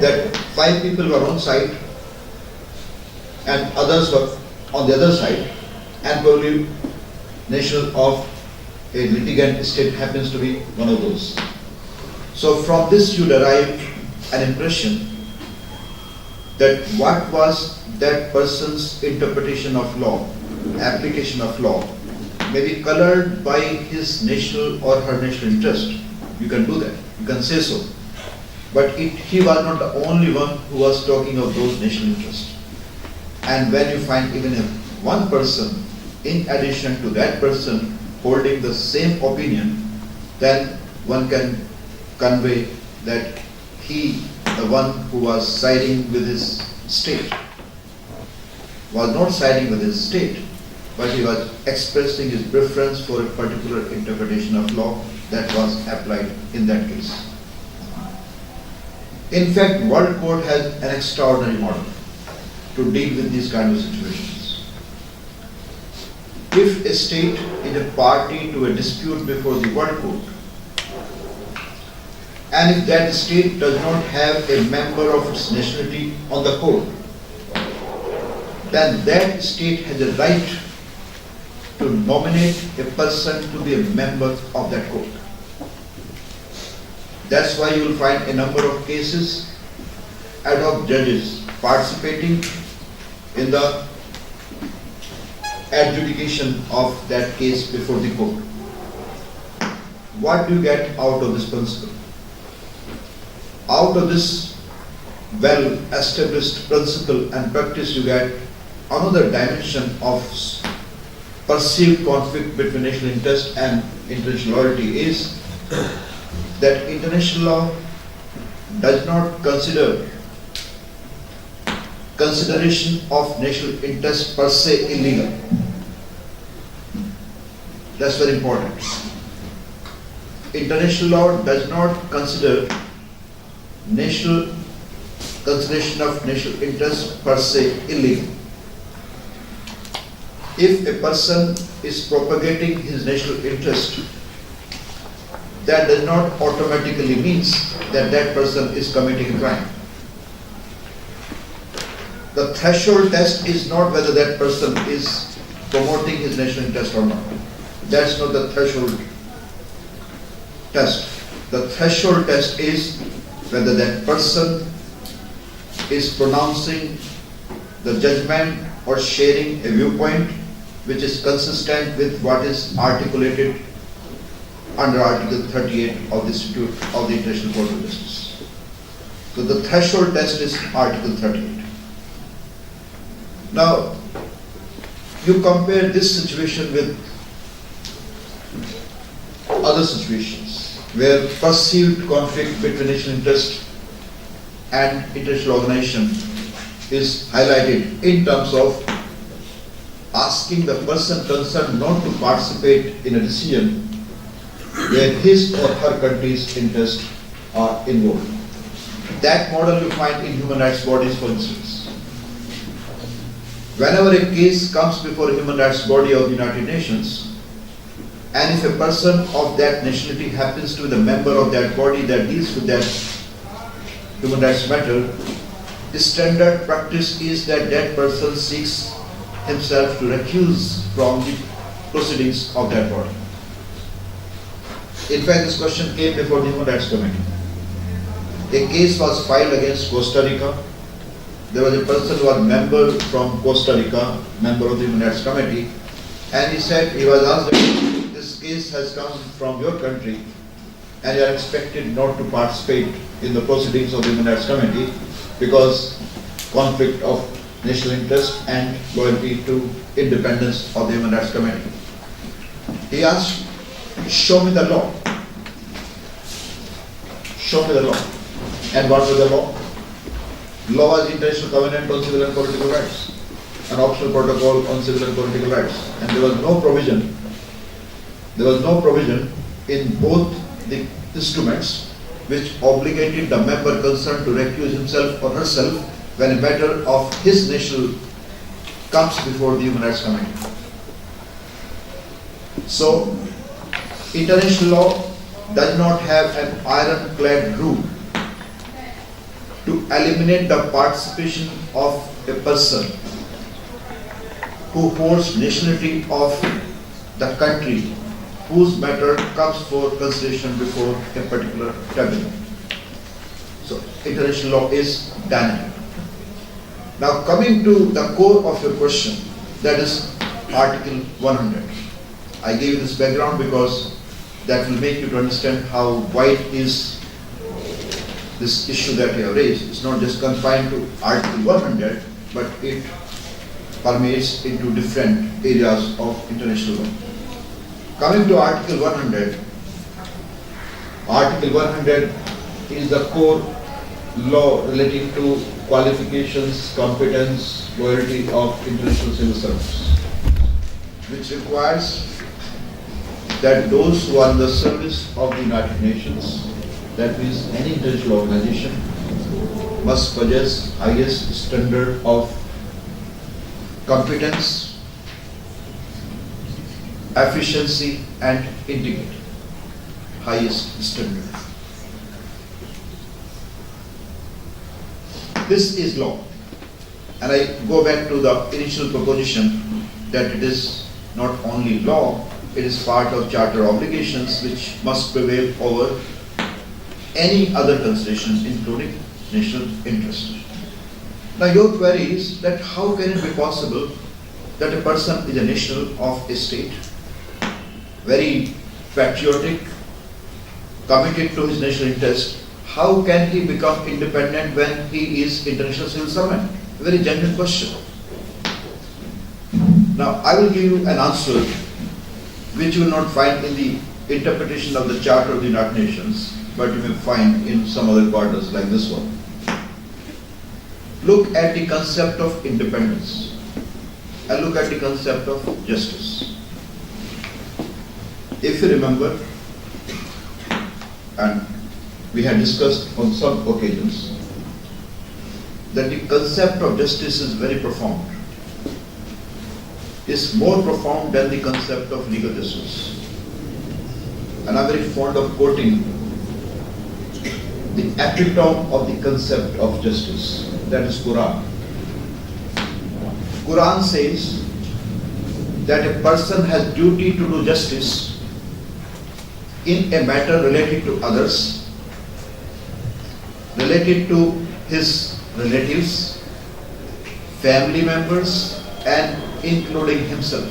that 5 people were on side and others were on the other side, and probably national of a litigant state happens to be one of those. So from this you derive an impression that what was that person's interpretation of law, application of law, may be colored by his national or her national interest. You can do that, you can say so. But he was not the only one who was talking of those national interests. And when you find even one person in addition to that person holding the same opinion, then one can convey that he, the one who was siding with his state, was not siding with his state, but he was expressing his preference for a particular interpretation of law that was applied in that case. In fact, World Court has an extraordinary model to deal with these kind of situations. If a state is a party to a dispute before the World Court, and if that state does not have a member of its nationality on the court, then that state has a right to nominate a person to be a member of that court. That's why you will find a number of cases ad hoc judges participating in the adjudication of that case before the court. What do you get out of this principle? Out of this well-established principle and practice, you get another dimension of perceived conflict between national interest and international loyalty is that international law does not consider consideration of national interest per se illegal. That's very important. International law does not consider consideration of national interest per se illegal. If a person is propagating his national interest, that does not automatically means that that person is committing a crime. The threshold test is not whether that person is promoting his national interest or not. That's not the threshold test. The threshold test is whether that person is pronouncing the judgment or sharing a viewpoint which is consistent with what is articulated under Article 38 of the Statute of the International Court of Justice. So the threshold test is Article 38. Now, you compare this situation with other situations where perceived conflict between national interest and international organization is highlighted in terms of asking the person concerned not to participate in a decision where his or her country's interests are involved. That model you find in human rights bodies, for instance. Whenever a case comes before a human rights body of the United Nations, and if a person of that nationality happens to be the member of that body that deals with that human rights matter, the standard practice is that that person seeks himself to recuse from the proceedings of that body. In fact, this question came before the Human Rights Committee. A case was filed against Costa Rica. There was a person who was member from Costa Rica, member of the Human Rights Committee, and he said, he was asked, this case has come from your country and you are expected not to participate in the proceedings of the Human Rights Committee because conflict of national interest and loyalty to independence of the Human Rights Committee. He asked, show me the law. Show me the law. And what was the law? Law was International Covenant on Civil and Political Rights, an optional protocol on civil and political rights. And there was no provision in both the instruments which obligated the member concerned to recuse himself or herself when a matter of his national comes before the Human Rights Committee. So, international law does not have an ironclad rule to eliminate the participation of a person who holds nationality of the country whose matter comes for consideration before a particular tribunal. So, international law is dynamic. Now, coming to the core of your question, that is Article 100. I gave you this background because that will make you to understand how wide is this issue that you have raised. It's not just confined to Article 100, but it permeates into different areas of international law. Coming to Article 100, Article 100 is the core law relating to qualifications, competence, loyalty of international civil servants, which requires that those who are in the service of the United Nations, that means any international organization, must possess highest standard of competence, efficiency and integrity. Highest standard. This is law. And I go back to the initial proposition that it is not only law, it is part of charter obligations which must prevail over any other considerations including national interest. Now your query is that how can it be possible that a person is a national of a state, very patriotic, committed to his national interest, how can he become independent when he is international civil servant? A very genuine question. Now I will give you an answer which you will not find in the interpretation of the Charter of the United Nations, but you may find in some other quarters like this one. Look at the concept of independence and look at the concept of justice. If you remember, and we had discussed on some occasions, that the concept of justice is very profound. Is more profound than the concept of legal justice. And I'm very fond of quoting the epitome of the concept of justice, that is Quran. Quran says that a person has duty to do justice in a matter related to others, related to his relatives, family members, and including himself.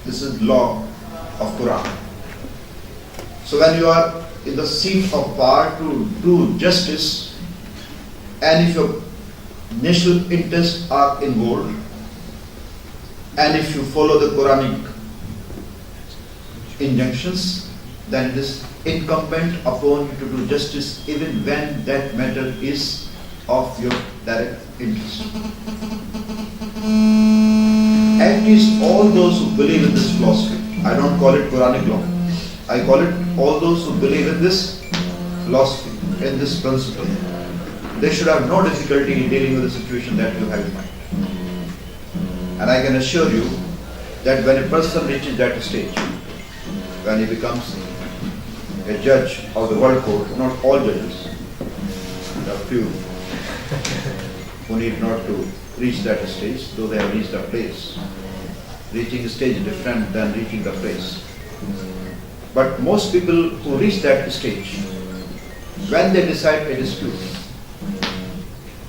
This is law of Quran. So when you are in the seat of power to do justice, and if your national interests are involved, and if you follow the Quranic injunctions, then it is incumbent upon you to do justice even when that matter is of your direct interest. At least all those who believe in this philosophy, I don't call it Quranic law, I call it all those who believe in this philosophy, in this principle, they should have no difficulty in dealing with the situation that you have in mind. And I can assure you that when a person reaches that stage, when he becomes a judge of the world court, not all judges, there are few who need not to reach that stage, though they have reached a place. Reaching a stage is different than reaching the place. But most people who reach that stage, when they decide a dispute,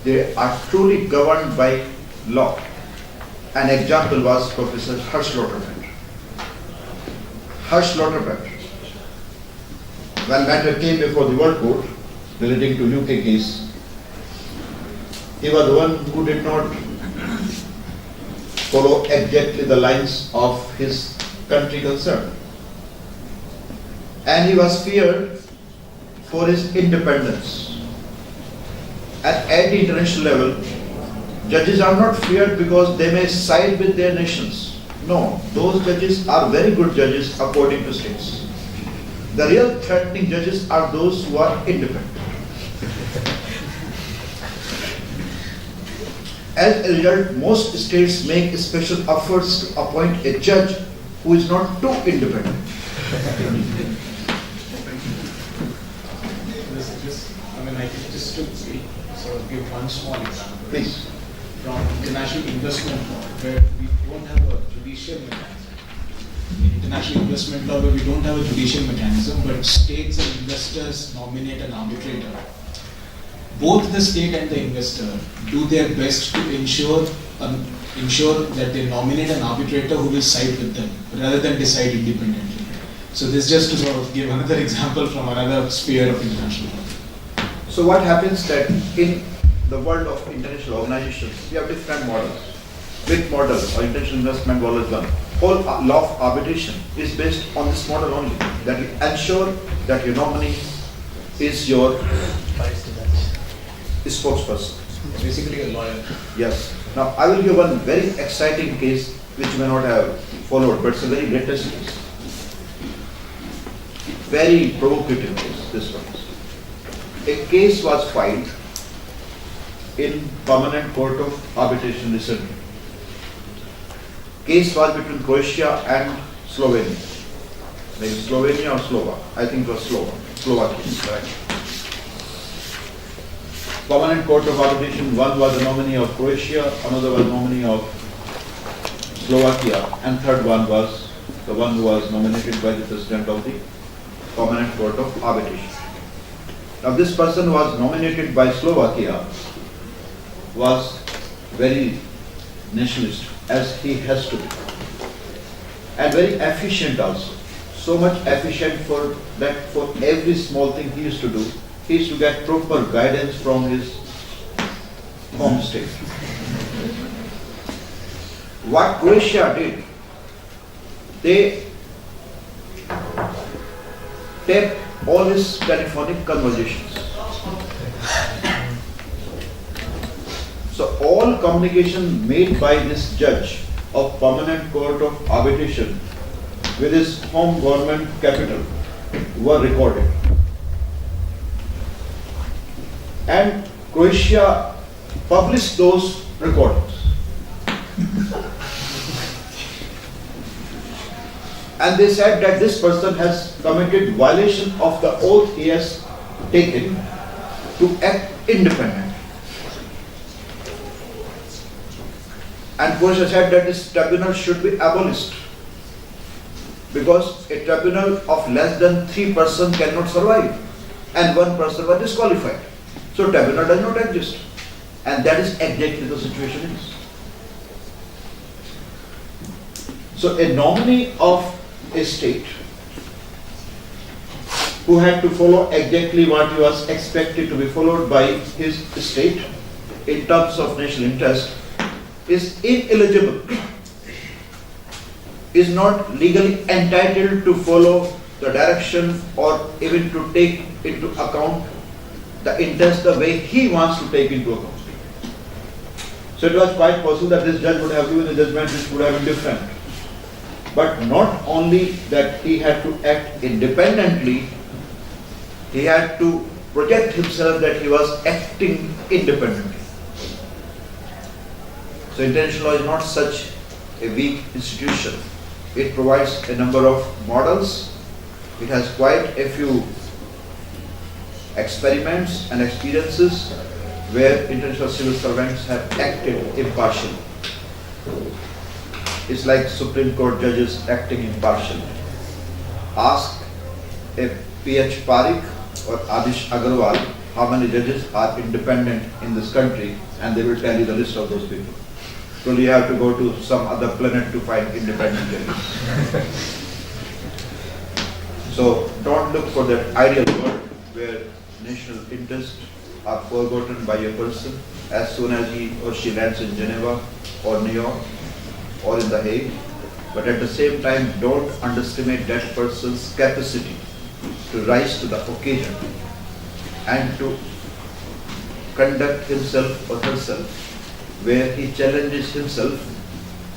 they are truly governed by law. An example was Professor Harsh Lauterbach. Harsh Lauterbach when matter came before the World Court relating to UK case, he was the one who did not follow exactly the lines of his country concern. And he was feared for his independence. At the international level, judges are not feared because they may side with their nations. No, those judges are very good judges according to states. The real threatening judges are those who are independent. As a result, most states make special efforts to appoint a judge who is not too independent. I think just to sort of give one small example. Please. From international investment law, where we don't have a judicial mechanism. In international investment law, where we don't have a judicial mechanism, but states and investors nominate an arbitrator. Both the state and the investor do their best to ensure that they nominate an arbitrator who will side with them, rather than decide independently. So this just to sort of give another example from another sphere of international law. So what happens that in the world of international organizations, we have different models. Big model or international investment model is one. Whole law of arbitration is based on this model only, that you ensure that your nominee is your spokesperson. Basically a lawyer. Yes. Now I will give one very exciting case which you may not have followed, but it's a very latest case. Very provocative case, this one. A case was filed in Permanent Court of Arbitration recently. Case was between Croatia and Slovenia. Maybe Slovenia or Slovak. I think it was Slovakia, right? Permanent Court of Arbitration, one was the nominee of Croatia, another was nominee of Slovakia, and third one was the one who was nominated by the President of the Permanent Court of Arbitration. Now this person who was nominated by Slovakia was very nationalist, as he has to be, and very efficient also. So much efficient for that for every small thing he used to do, he used to get proper guidance from his home state. What Croatia did, they taped all his telephonic conversations. So all communication made by this judge of Permanent Court of Arbitration with his home government capital were recorded. And Croatia published those recordings. And they said that this person has committed violation of the oath he has taken to act independently. And Croatia said that this tribunal should be abolished, because a tribunal of less than 3 persons cannot survive, and 1 person was disqualified. So tribunal does not exist. And that is exactly the situation is. So a nominee of a state who had to follow exactly what he was expected to be followed by his state in terms of national interest is ineligible, is not legally entitled to follow the direction or even to take into account the interest the way he wants to take into account. So it was quite possible that this judge would have given a judgment which would have been different. But not only that he had to act independently, he had to project himself that he was acting independently. So international law is not such a weak institution. It provides a number of models. It has quite a few experiments and experiences where international civil servants have acted impartially. It's like Supreme Court judges acting impartially. Ask a P.H. Parikh or Adish Agarwal how many judges are independent in this country, and they will tell you the list of those people. So you have to go to some other planet to find independent judges. So don't look for that ideal world where national interests are forgotten by a person as soon as he or she lands in Geneva or New York or in The Hague. But at the same time, don't underestimate that person's capacity to rise to the occasion and to conduct himself or herself where he challenges himself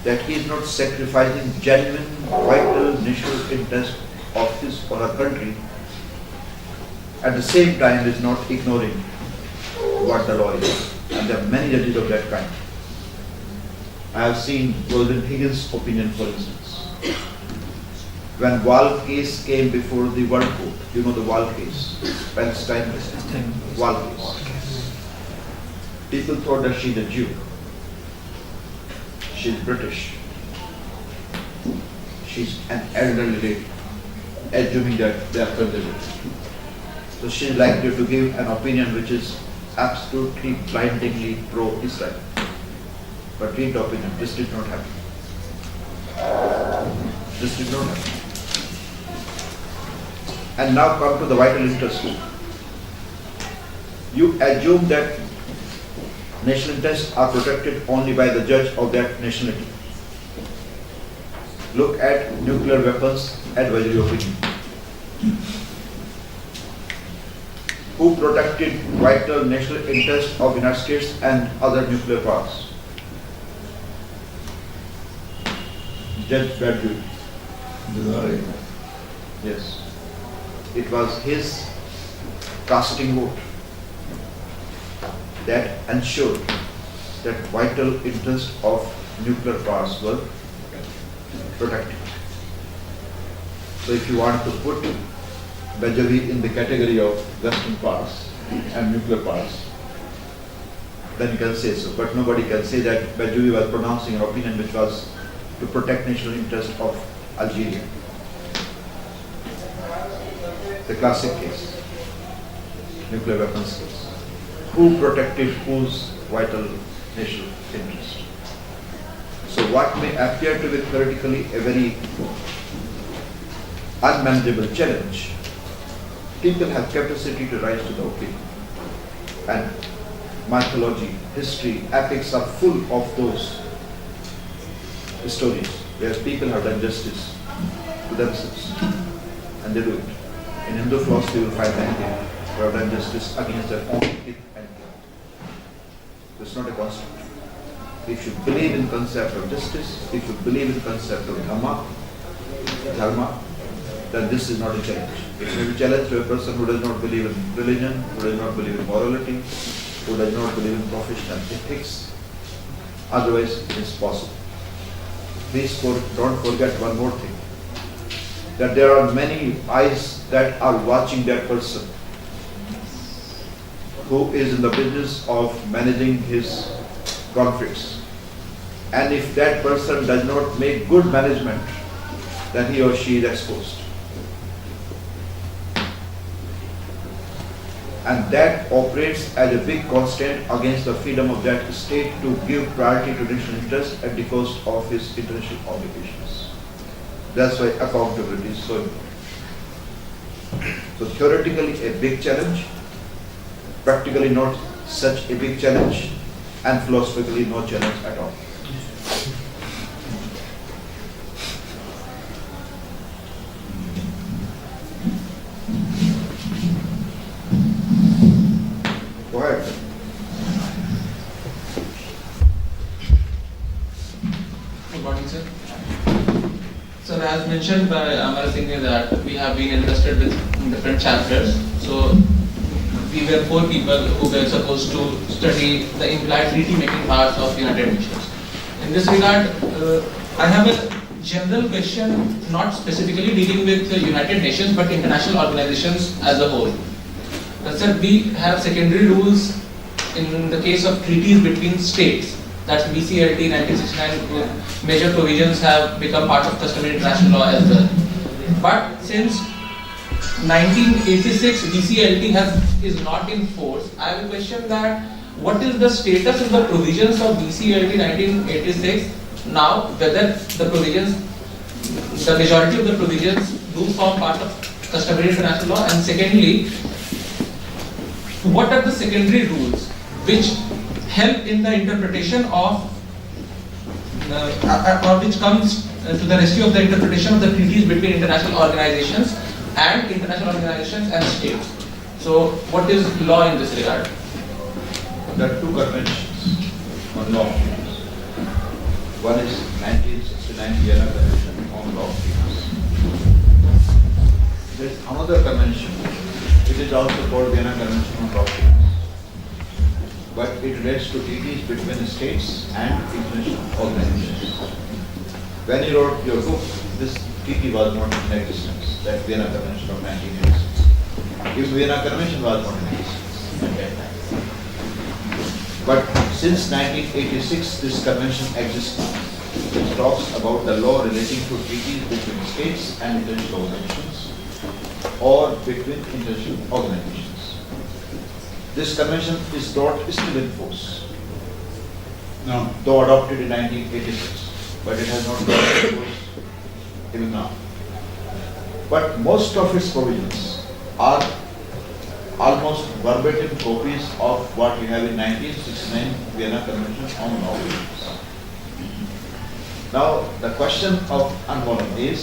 that he is not sacrificing genuine, vital national interest of his or her country, at the same time is not ignoring what the law is. And there are many judges of that kind. I have seen President Higgins' opinion, for instance. When Wall case came before the World Court, you know the Wall case, Palestine Wall case. People thought that she's a Jew. She's British. She's an elderly lady, assuming that they are conservative. So she's likely to give an opinion which is absolutely blindingly pro-Israel. But read the opinion, this did not happen. This did not happen. And now come to the vital interest. You assume that national interests are protected only by the judge of that nationality. Look at nuclear weapons advisory opinion. Who protected vital national interests of United States and other nuclear powers? Judge Badwood. Yes. It was his casting vote that ensured that vital interests of nuclear powers were protected. So if you want to put Bajavi in the category of Western powers and nuclear powers, then you can say so. But nobody can say that Bajavi was pronouncing an opinion which was to protect national interest of Algeria. The classic case, nuclear weapons case. Who protected whose vital national interest? So what may appear to be theoretically a very unmanageable challenge, people have capacity to rise to the occasion. And mythology, history, epics are full of those stories where people have done justice to themselves, and they do it. In Hindu philosophy, you will find many people who have done justice against their own kith and kin. It's not a concept. If you believe in concept of justice, if you believe in concept of dharma, then this is not a challenge. It may be a challenge to a person who does not believe in religion, who does not believe in morality, who does not believe in professional ethics. Otherwise, it is possible. Please don't forget one more thing, that there are many eyes that are watching that person who is in the business of managing his conflicts. And if that person does not make good management, then he or she is exposed. And that operates as a big constraint against the freedom of that state to give priority to national interest at the cost of his international obligations. That's why accountability is so important. So theoretically a big challenge, practically not such a big challenge, and philosophically no challenge at all. Go ahead. Good morning, sir. Sir, as mentioned by Amar Singh that we have been interested with different chapters. So we were 4 people who were supposed to study the implied treaty-making parts of United Nations. In this regard, I have a general question, not specifically dealing with the United Nations, but international organizations as a whole. Sir, we have secondary rules in the case of treaties between states. That's BCLT 1969, major provisions have become part of customary international law as well. But since 1986 BCLT is not in force, I have a question that what is the status of the provisions of BCLT 1986 now, whether the provisions, the majority of the provisions do form part of customary international law, and secondly, what are the secondary rules which help in the interpretation of or which comes to the rescue of the interpretation of the treaties between international organizations and states. So what is law in this regard? There are two conventions on law of treaties. One is 1969 Vienna Convention on law of treaties. There is another convention which is also called Vienna Convention on law of treaties. But it relates to treaties between the states and international organizations. When you wrote your book, this treaty was not in existence, that Vienna Convention of 1986. If Vienna Convention was not in existence. But since 1986, this convention exists now. It talks about the law relating to treaties between states and international organizations or between international organizations. This convention is still in force. No. Though adopted in 1986, but it has not got in force even now. But most of its provisions are almost verbatim copies of what we have in 1969 Vienna Convention on law of treaties. Now, the question of unborn is,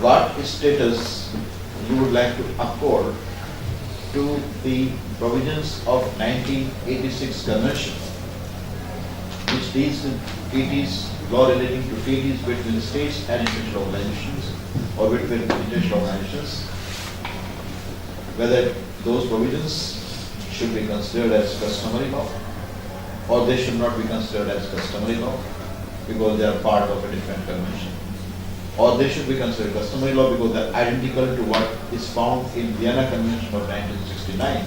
what status you would like to accord to the provisions of 1986 Convention, which deals with treaties, law relating to treaties between states and international organizations, or between international organizations, whether those provisions should be considered as customary law, or they should not be considered as customary law, because they are part of a different convention, or they should be considered customary law because they are identical to what is found in Vienna Convention of 1969,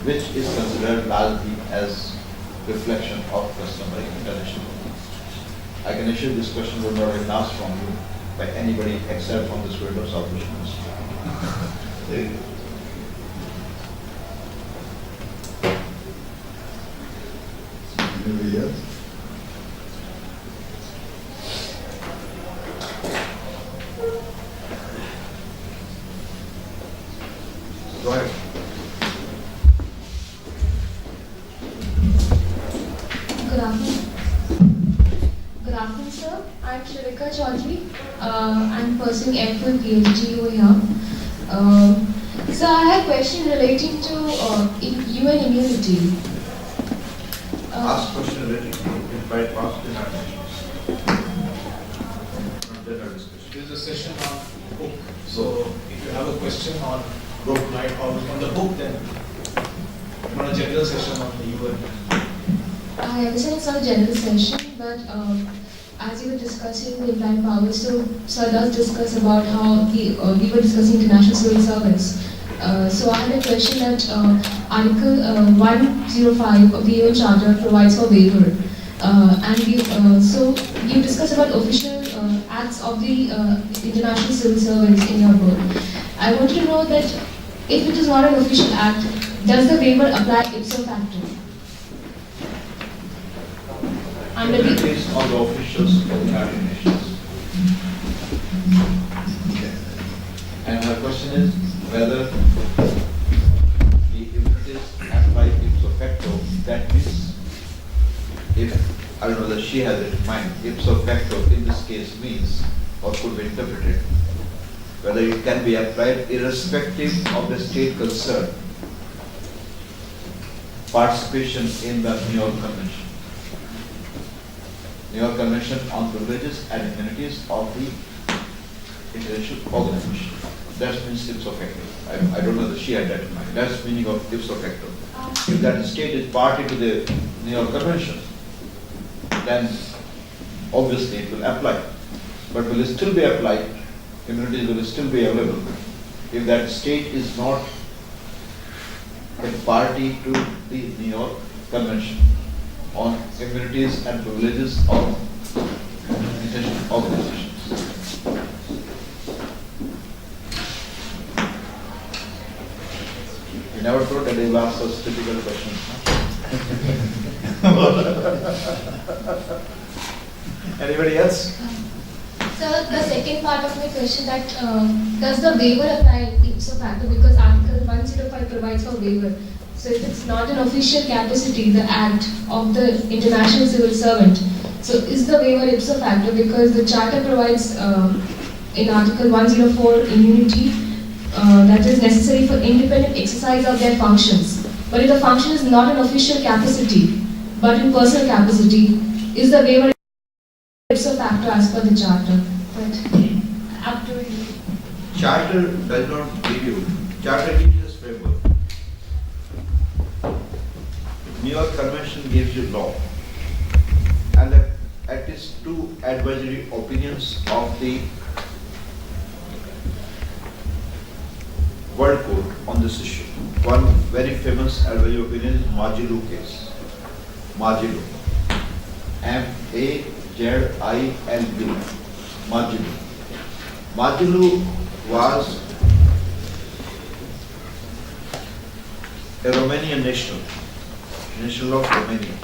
which is considered largely as reflection of customary international law. I can assure this question would not have been asked from you by anybody except from the student of South Asian University. Anybody else? Go ahead. Good afternoon. Good afternoon, sir. I'm Shrika Chaudhary. I'm pursuing M.Phil PhD over here. So I have a question relating to UN immunity. Ask question related to implied past denominations. This is a session on book. So if you have a question on book, right, or on the book, then on a general session on the UN. I understand it's not a general session, but as you were discussing the implied powers, so Sir does discuss about how we were discussing international civil service. So I had a question that Article 105 of the UN Charter provides for waiver. So you discussed about official acts of the international civil service in your book. I want to know that if it is not an official act, does the waiver apply ipso facto? Under the Immunities on the officials of the United Nations. And the question is whether the immunities apply ipso facto. That means, if I don't know whether she has it in mind, ipso facto in this case means, or could be interpreted, whether it can be applied irrespective of the state concerned participation in the New York Convention. New York Convention on Privileges and Immunities of the International Organization. That means ipso facto. I don't know that she had that in mind. That's the meaning of ipso facto. If that state is party to the New York Convention, then obviously it will apply. But will it still be applied? Immunities will still be available if that state is not a party to the New York Convention on immunities and privileges of international organizations. You never thought that they will ask us typical questions. Anybody else? So the second part of my question that does the waiver apply ipso facto because Article 105 provides for waiver. So if it's not an official capacity, the act of the international civil servant, so is the waiver ipso facto because the charter provides in Article 104 immunity that is necessary for independent exercise of their functions. But if the function is not an official capacity, but in personal capacity, is the waiver ipso facto as per the charter? But up to you. Charter does not give you, charter gives you a framework. New York Convention gives you law. And at least two advisory opinions of the World Court on this issue. One very famous advisory opinion is Majilu case. Majilu. M-A-Z-I-L-U. Majilu. Majilu was a Romanian national of Romania.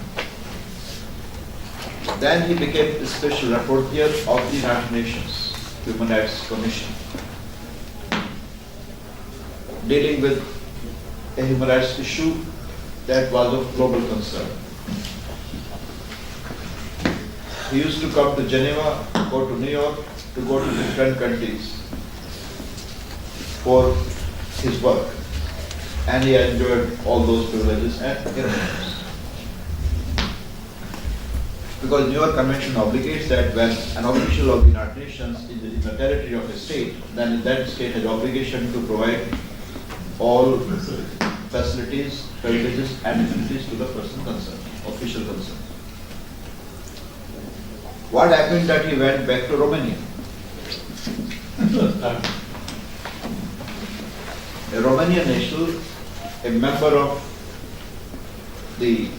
Then he became a special rapporteur of the United Nations Human Rights Commission, dealing with a human rights issue that was of global concern. He used to come to Geneva, go to New York, to go to different countries for his work. And he enjoyed all those privileges and privileges. Because New York Convention obligates that when an official of the United Nations is in the territory of a state, then that state has obligation to provide all facilities, privileges and immunities to the person concerned, official concerned. What happened that he went back to Romania? A Romanian national, a member of the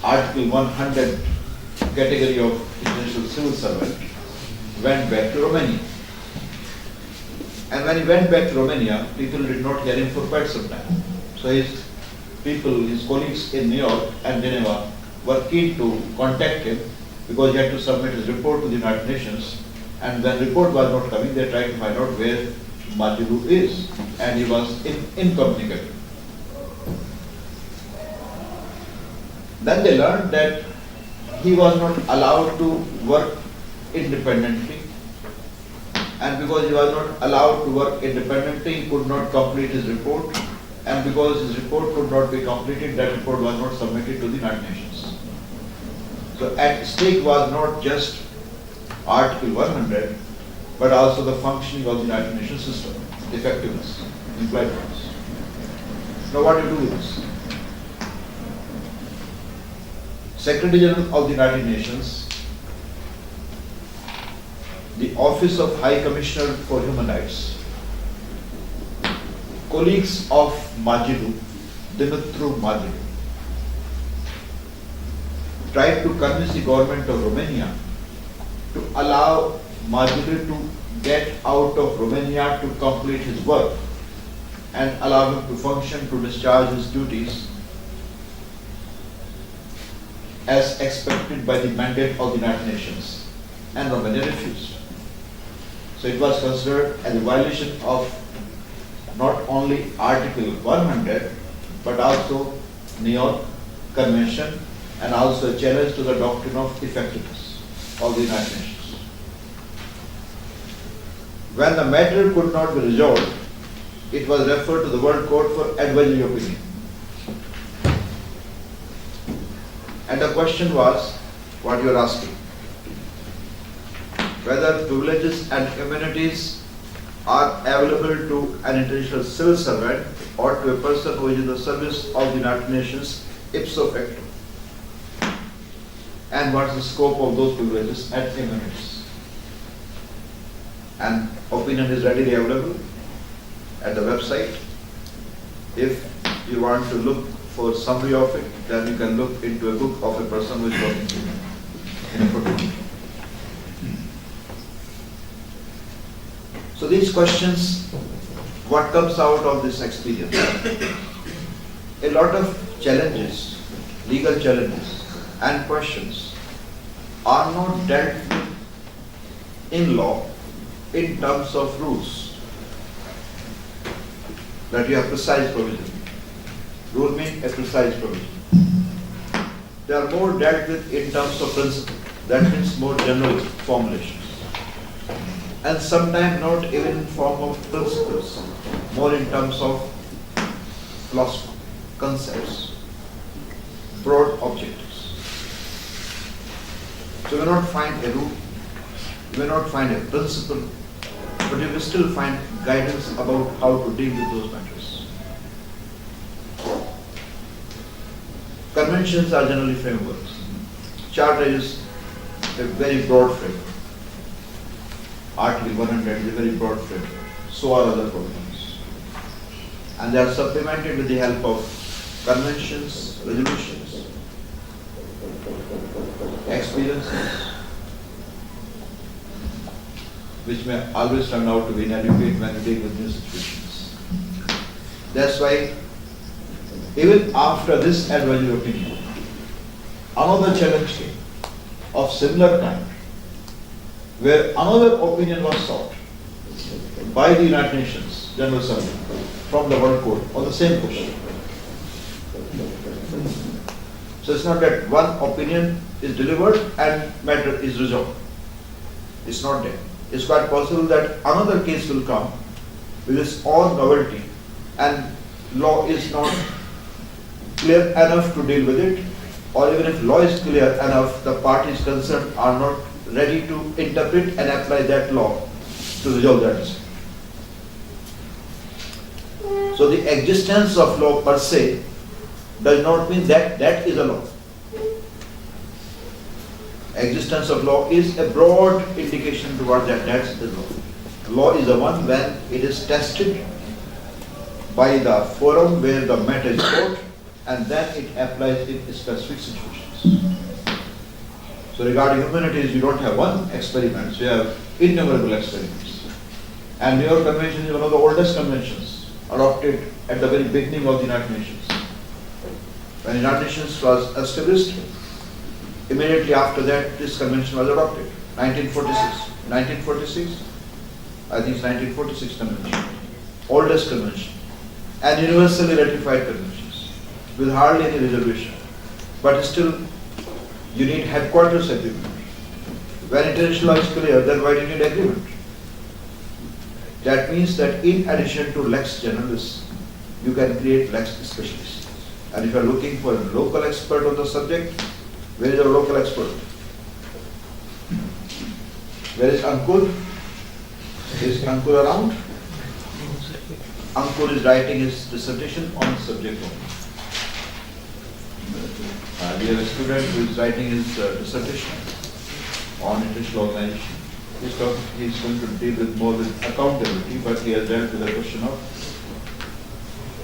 Article 100 category of international civil servant, went back to Romania. And when he went back to Romania, people did not hear him for quite some time. So his people, his colleagues in New York and Geneva were keen to contact him because he had to submit his report to the United Nations. And when report was not coming, they tried to find out where Majilu is. And he was incommunicado. Then they learned that he was not allowed to work independently. And because he was not allowed to work independently, he could not complete his report. And because his report could not be completed, that report was not submitted to the United Nations. So at stake was not just Article 100, but also the functioning of the United Nations system, effectiveness, implied ones. Now what do you do with this? Secretary General of the United Nations, the Office of High Commissioner for Human Rights, colleagues of Majilu, Dimitru Majilu, tried to convince the government of Romania to allow Majilu to get out of Romania to complete his work and allow him to function, to discharge his duties as expected by the mandate of the United Nations. And Romania refused. So it was considered as a violation of not only Article 100, but also New York Convention, and also a challenge to the doctrine of effectiveness of the United Nations. When the matter could not be resolved, it was referred to the World Court for advisory opinion. And the question was, what you are asking, whether privileges and immunities are available to an international civil servant or to a person who is in the service of the United Nations ipso facto, and what is the scope of those privileges and immunities. And opinion is readily available at the website. If you want to look for summary of it, then you can look into a book of a person who is working in a protocol. So these questions, what comes out of this experience? A lot of challenges, legal challenges and questions are not dealt with in law in terms of rules. That you have precise provision. Rule means a precise provision. They are more dealt with in terms of principle. That means more general formulations. And sometimes not even in form of principles, more in terms of philosophy, concepts, broad objectives. So you will not find a rule, you will not find a principle, but you will still find guidance about how to deal with those matters. Conventions are generally frameworks. Charter is a very broad framework. Article 100 is a very broad framework. So are other programs. And they are supplemented with the help of conventions, resolutions, experiences, which may always turn out to be inadequate when you deal with new situations. That's why, even after this advisory opinion, another challenge came of similar kind, where another opinion was sought by the United Nations General Assembly from the World Court on the same question. So it's not that one opinion is delivered and matter is resolved. It's not that. It's quite possible that another case will come with its own novelty and law is not clear enough to deal with it, or even if law is clear enough, the parties concerned are not ready to interpret and apply that law to resolve that dispute. So the existence of law per se does not mean that that is a law. Existence of law is a broad indication toward that that's the law. Law is the one when it is tested by the forum where the matter is brought, and then it applies in specific situations. So regarding humanities, you don't have one experiment, you have innumerable experiments. And New York Convention is one of the oldest conventions adopted at the very beginning of the United Nations. When the United Nations was established, immediately after that this convention was adopted, 1946. 1946, I think it's 1946 convention, oldest convention, and universally ratified conventions with hardly any reservation. But still, you need headquarters agreement. When international law is clear, then why do you need agreement? That means that in addition to lex generalis, you can create lex specialis. And if you are looking for a local expert on the subject, where is your local expert? Where is Ankur? Is Ankur around? Ankur is writing his dissertation on the subject only. We have a student who is writing his dissertation on international organization. He's going to deal with more with accountability, but he has dealt with the question of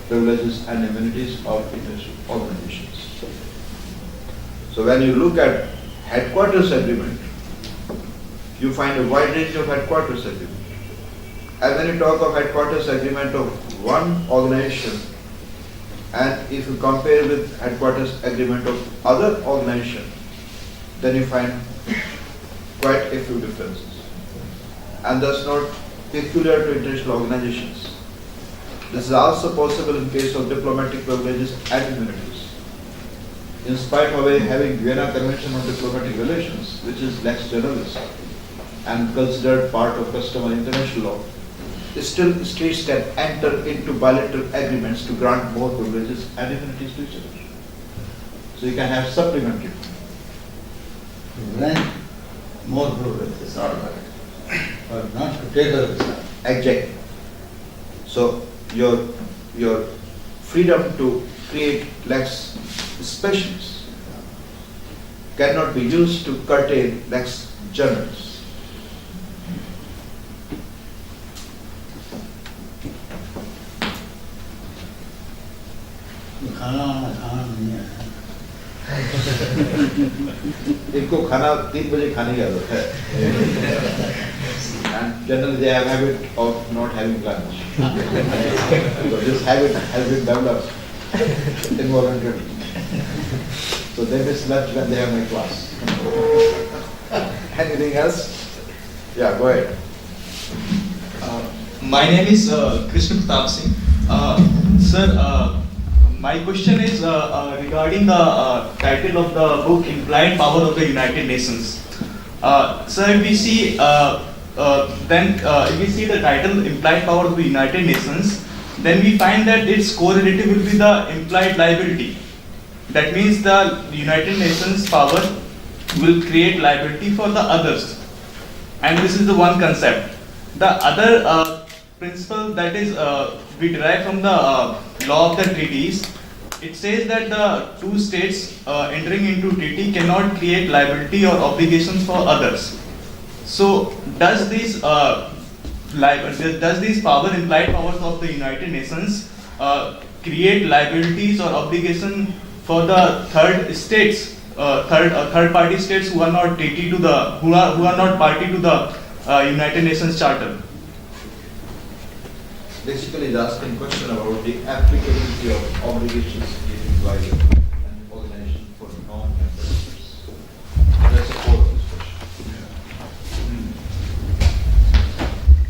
privileges and immunities of international organizations. So when you look at headquarters agreement, you find a wide range of headquarters agreement. And when you talk of headquarters agreement of one organization, and if you compare with headquarters agreement of other organization, then you find quite a few differences. And that's not peculiar to international organizations. This is also possible in case of diplomatic privileges and immunities. In spite of having Vienna Convention on Diplomatic Relations, which is lex generalis and considered part of customary international law, still states can enter into bilateral agreements to grant more privileges and immunities to each other. So you can have supplementary. Grant more privileges, but not to take away. Exactly. So your freedom to create lex specialis cannot be used to curtail lex generalis. इनको खाना 3 बजे खाने की आदत है, and generally they have habit of not having lunch. So this habit has been developed involuntarily. So they miss lunch when they have my class. Anything else? Yeah, go ahead. My name is Krishna Pratap Singh. Sir, my question is regarding the title of the book Implied Power of the United Nations. Sir, if we see if we see the title Implied Power of the United Nations, then we find that its correlative will be the implied liability. That means the United Nations power will create liability for the others. And this is the one concept. The other principle that is we derive from the law of the treaties, it says that the two states entering into treaty cannot create liability or obligations for others. So does these implied powers of the United Nations create liabilities or obligation for the third states, third party states who are not treaty to the who are not party to the United Nations Charter? Basically, he's asking question about the applicability of obligations given by an organization for non-members. That's the core of this question.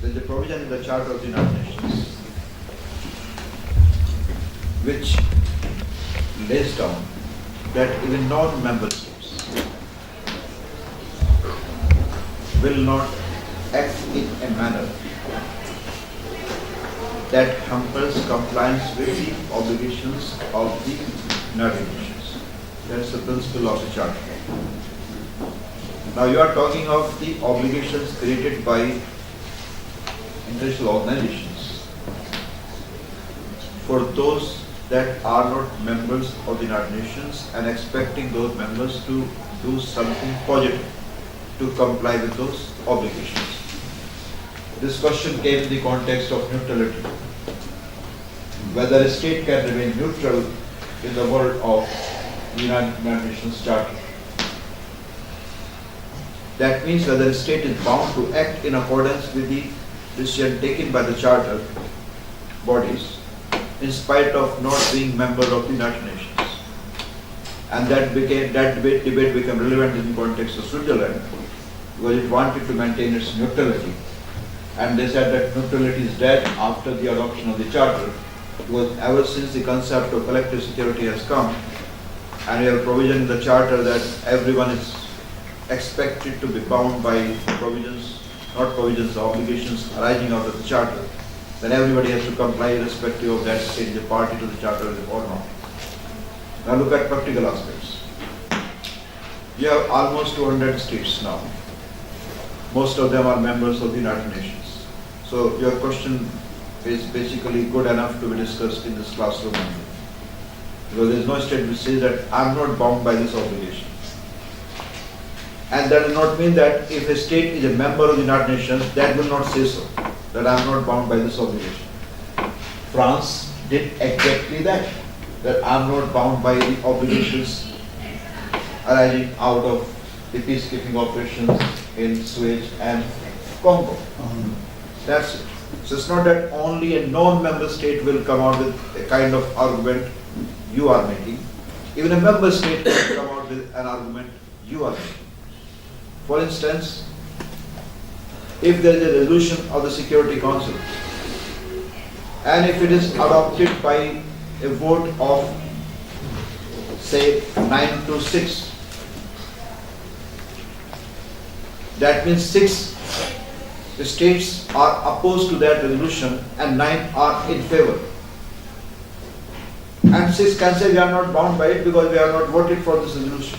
There's a provision in the Charter of the United Nations which lays down that even non-member states will not act in a manner that hampers compliance with the obligations of the United Nations. That's the principle of the Charter. Now you are talking of the obligations created by international organizations for those that are not members of the United Nations and expecting those members to do something positive to comply with those obligations. This question came in the context of neutrality. Whether a state can remain neutral in the world of the United Nations Charter. That means whether a state is bound to act in accordance with the decision taken by the Charter bodies in spite of not being member of the United Nations. And that debate became relevant in the context of Switzerland because it wanted to maintain its neutrality. And they said that neutrality is dead after the adoption of the Charter, because ever since the concept of collective security has come, and we have provision in the Charter that everyone is expected to be bound by provisions, not provisions, obligations arising out of the Charter, then everybody has to comply irrespective of that state is a party to the Charter or not. Now look at practical aspects. You have almost 200 states now. Most of them are members of the United Nations. So your question is basically good enough to be discussed in this classroom only. Because there is no state which says that I am not bound by this obligation. And that does not mean that if a state is a member of the United Nations, that will not say so, that I am not bound by this obligation. France did exactly that I am not bound by the obligations arising out of the peacekeeping operations in Suez and Congo. That's it. So it's not that only a non-member state will come out with a kind of argument you are making. Even a member state will come out with an argument you are making. For instance, if there is a resolution of the Security Council and if it is adopted by a vote of say 9-6, that means 6 states are opposed to that resolution and 9 are in favor. And 6 can say we are not bound by it because we are not voted for this resolution.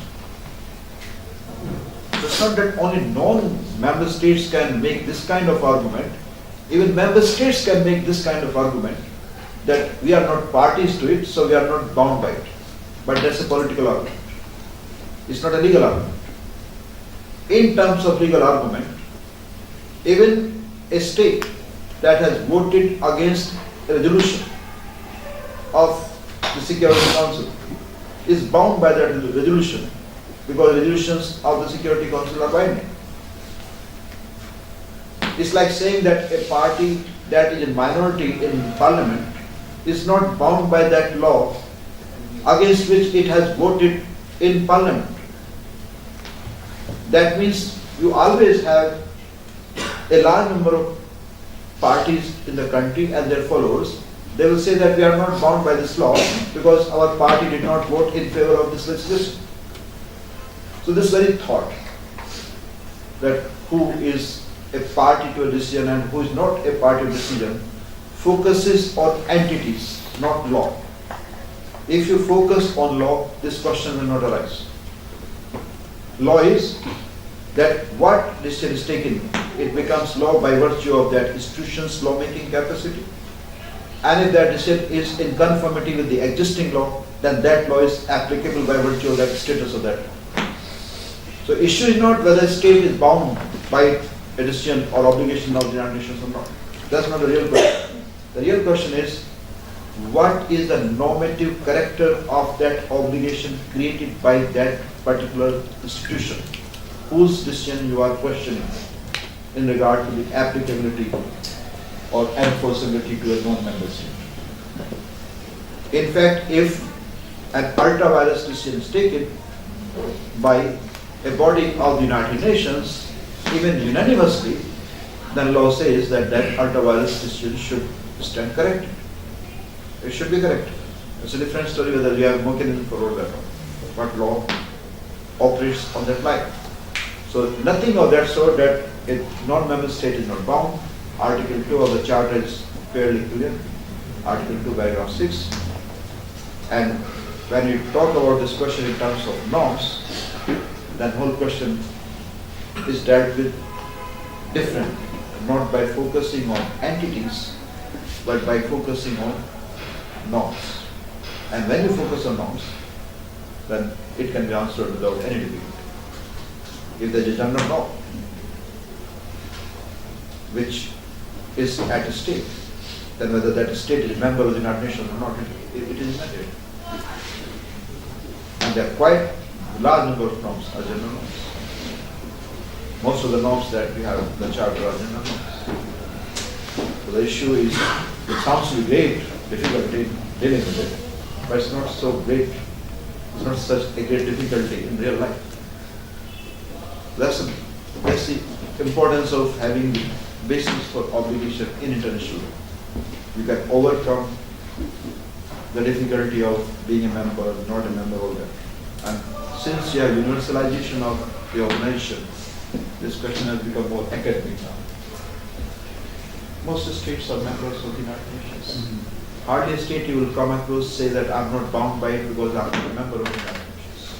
So it's not that only non-member states can make this kind of argument. Even member states can make this kind of argument that we are not parties to it, so we are not bound by it. But that's a political argument. It's not a legal argument. In terms of legal argument, even a state that has voted against a resolution of the Security Council is bound by that resolution because resolutions of the Security Council are binding. It's like saying that a party that is a minority in parliament is not bound by that law against which it has voted in parliament. That means you always have a large number of parties in the country and their followers, they will say that we are not bound by this law because our party did not vote in favor of this legislation. So this very thought that who is a party to a decision and who is not a party to a decision focuses on entities, not law. If you focus on law, this question will not arise. Law is that what decision is taken, it becomes law by virtue of that institution's lawmaking capacity. And if that decision is in conformity with the existing law, then that law is applicable by virtue of that status of that law. So issue is not whether a state is bound by a decision or obligation of the United Nations or not. That's not the real question. The real question is, what is the normative character of that obligation created by that particular institution, whose decision you are questioning in regard to the applicability or enforceability to a non-member state. In fact, if an ultra-virus decision is taken by a body of the United Nations, even unanimously, then law says that that ultra-virus decision should stand corrected. It should be corrected. It's a different story whether we have mechanism for all that, but law operates on that line. So nothing of that sort that a non-member state is not bound. Article 2 of the Charter is fairly clear. Article 2, paragraph 6. And when you talk about this question in terms of norms, that whole question is dealt with different, not by focusing on entities, but by focusing on norms. And when you focus on norms, then it can be answered without any difficulty. If there is a general norm which is at stake, then whether that state is a member of the United Nations or not, it is mandate. And there are quite a large number of norms are general norms. Most of the norms that we have in the Charter are general norms. So the issue is, it sounds to be great, difficulty dealing with it, but it's not so great, it's not such a great difficulty in real life. That's the importance of having the basis for obligation in international law. You can overcome the difficulty of being a member, not a member, all that. And since you have universalization of the organization, this question has become more academic now. Most states are members of the United Nations. Hardly a state you will come across say that I'm not bound by it because I'm not a member of the United Nations.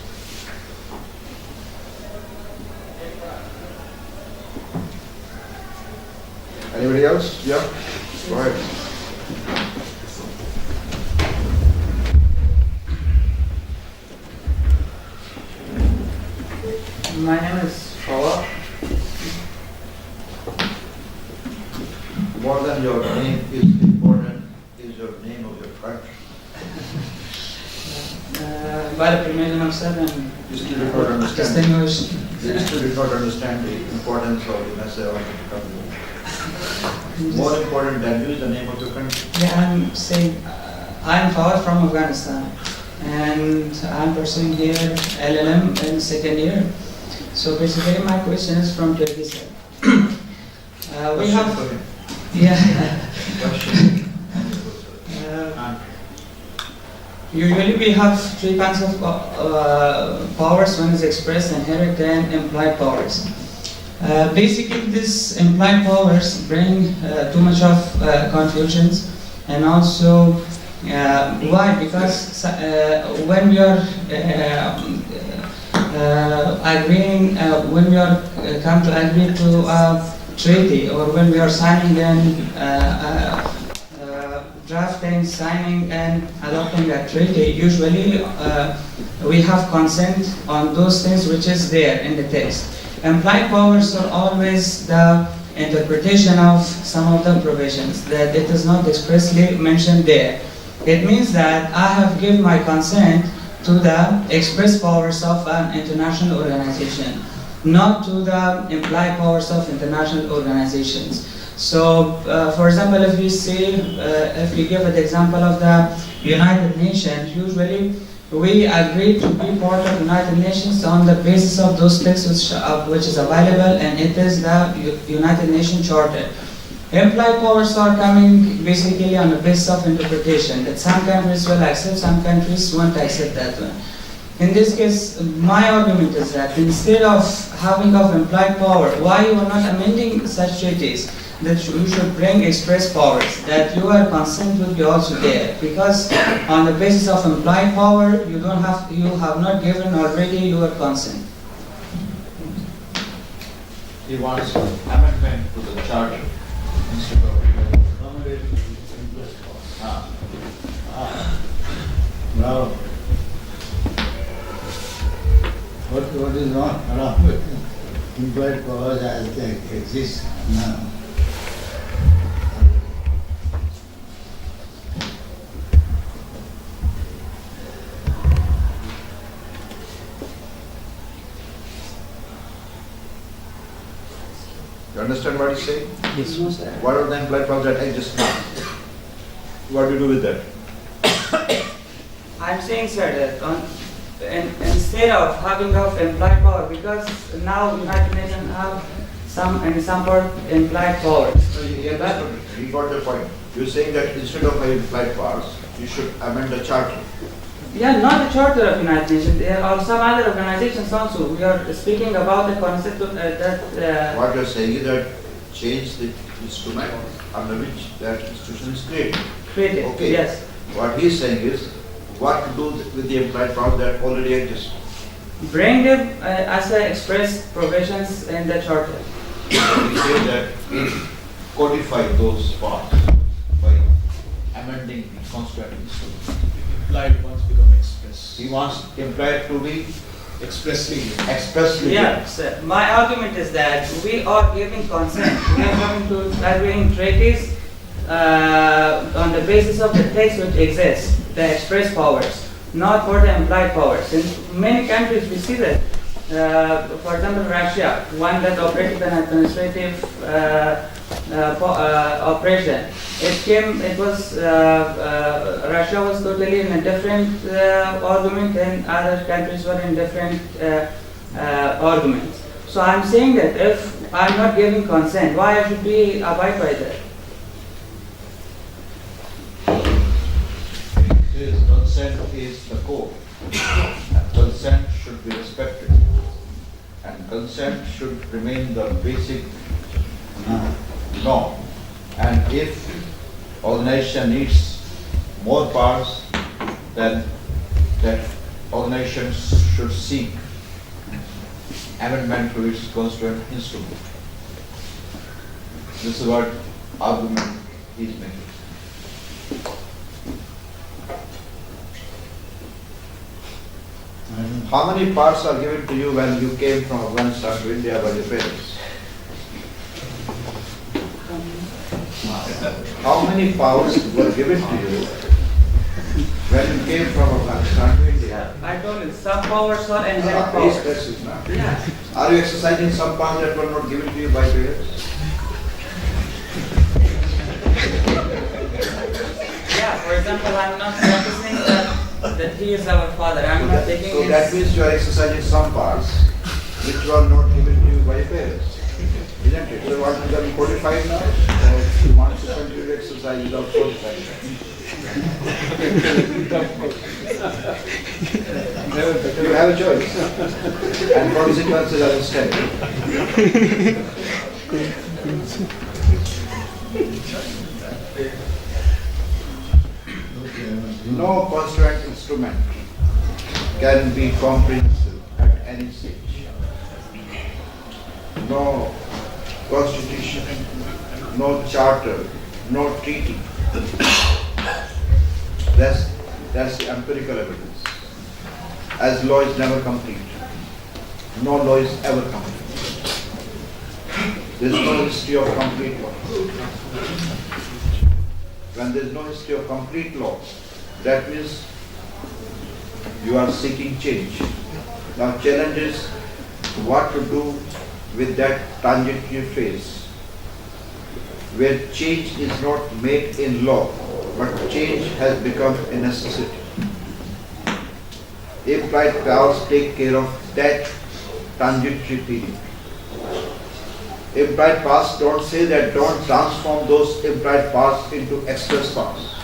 Anybody else? Yeah? Go ahead. My name is Prof. More than your name is important is your name of your country. By the permission of sir and You still did not understand. You still did not understand the importance of the message of the country. More important than you is the name of your country. Yeah, I'm saying I'm Prof from Afghanistan and I'm pursuing here LLM in second year. So basically my question is from Turkey sir. We have usually we have three kinds of powers. One is express, inherent, and implied powers. Basically, these implied powers bring too much of confusions, and also why? Because when we are agreeing, when we are come to agree to a treaty, or when we are signing and drafting, signing, and adopting a treaty, usually we have consent on those things which is there in the text. Implied powers are always the interpretation of some of the provisions that it is not expressly mentioned there. It means that I have given my consent to the express powers of an international organization, not to the implied powers of international organizations. So, for example, if we say, if we give an example of the United Nations, usually we agreed to be part of the United Nations on the basis of those texts which is available, and it is the United Nations Charter. Implied powers are coming basically on the basis of interpretation, that some countries will accept, some countries won't accept that one. In this case, my argument is that instead of having of implied power, why you are not amending such treaties? That you should bring express powers, that your consent would be also there, because on the basis of implied power, you have not given already your consent. He wants amendment to the charter instead of Now, what is not wrong with implied powers as they exist now? You understand what he's saying? Yes, no, sir. What are the implied powers that exist now? What do you do with that? I'm saying, sir, that instead of having of implied power, because now United Nations have some part implied powers. So you got the point. You're saying that instead of having implied powers, you should amend the charter. Yeah, not the Charter of United Nations. There are some other organizations also. We are speaking about the concept of that. What you're saying is that change the instrument under which that institution is created. Created, okay. yes. What he's saying is what to do with the implied powers that already exist. Bring them as express provisions in the Charter. He says that codify those parts by amending the constituent instrument. Implied ones become express. He wants implied to be expressly. Yeah, sir. My argument is that we are giving consent. We are coming to agreeing treaties on the basis of the text which exists, the express powers, not for the implied powers. In many countries we see that. For example, Russia, one that operated an administrative operation. Russia was totally in a different argument and other countries were in different arguments. So I'm saying that if I'm not giving consent, why I should be abide by that? His consent is the core. And consent should be respected. And consent should remain the basic law. And if organization needs more powers, then that organization should seek amendment to its constituent instrument. This is what argument he is making. How many powers are given to you when you came from Afghanistan to India by your parents? How many powers were given to you when you came from Afghanistan to India? I told you, some powers are inherent Please powers. press it now. Yeah. Are you exercising some powers that were not given to you by parents? Yeah, for example, I'm not practicing that he is our father. I'm not taking So his... that means you are exercising some powers which were not given to you by parents. Isn't it? So you want to become qualified now? Or you want to continue to exercise without qualifying? You have a choice. And consequences are extended. No constituent instrument can be comprehensive at any stage. No constitution, no charter, no treaty. That's the empirical evidence. As law is never complete. No law is ever complete. There is no history of complete law. When there is no history of complete law, that means you are seeking change. Now challenge is what to do with that transitory phase, where change is not made in law, but change has become a necessity. Implied powers take care of that transitory period. Implied powers don't say that don't transform those implied powers into express powers.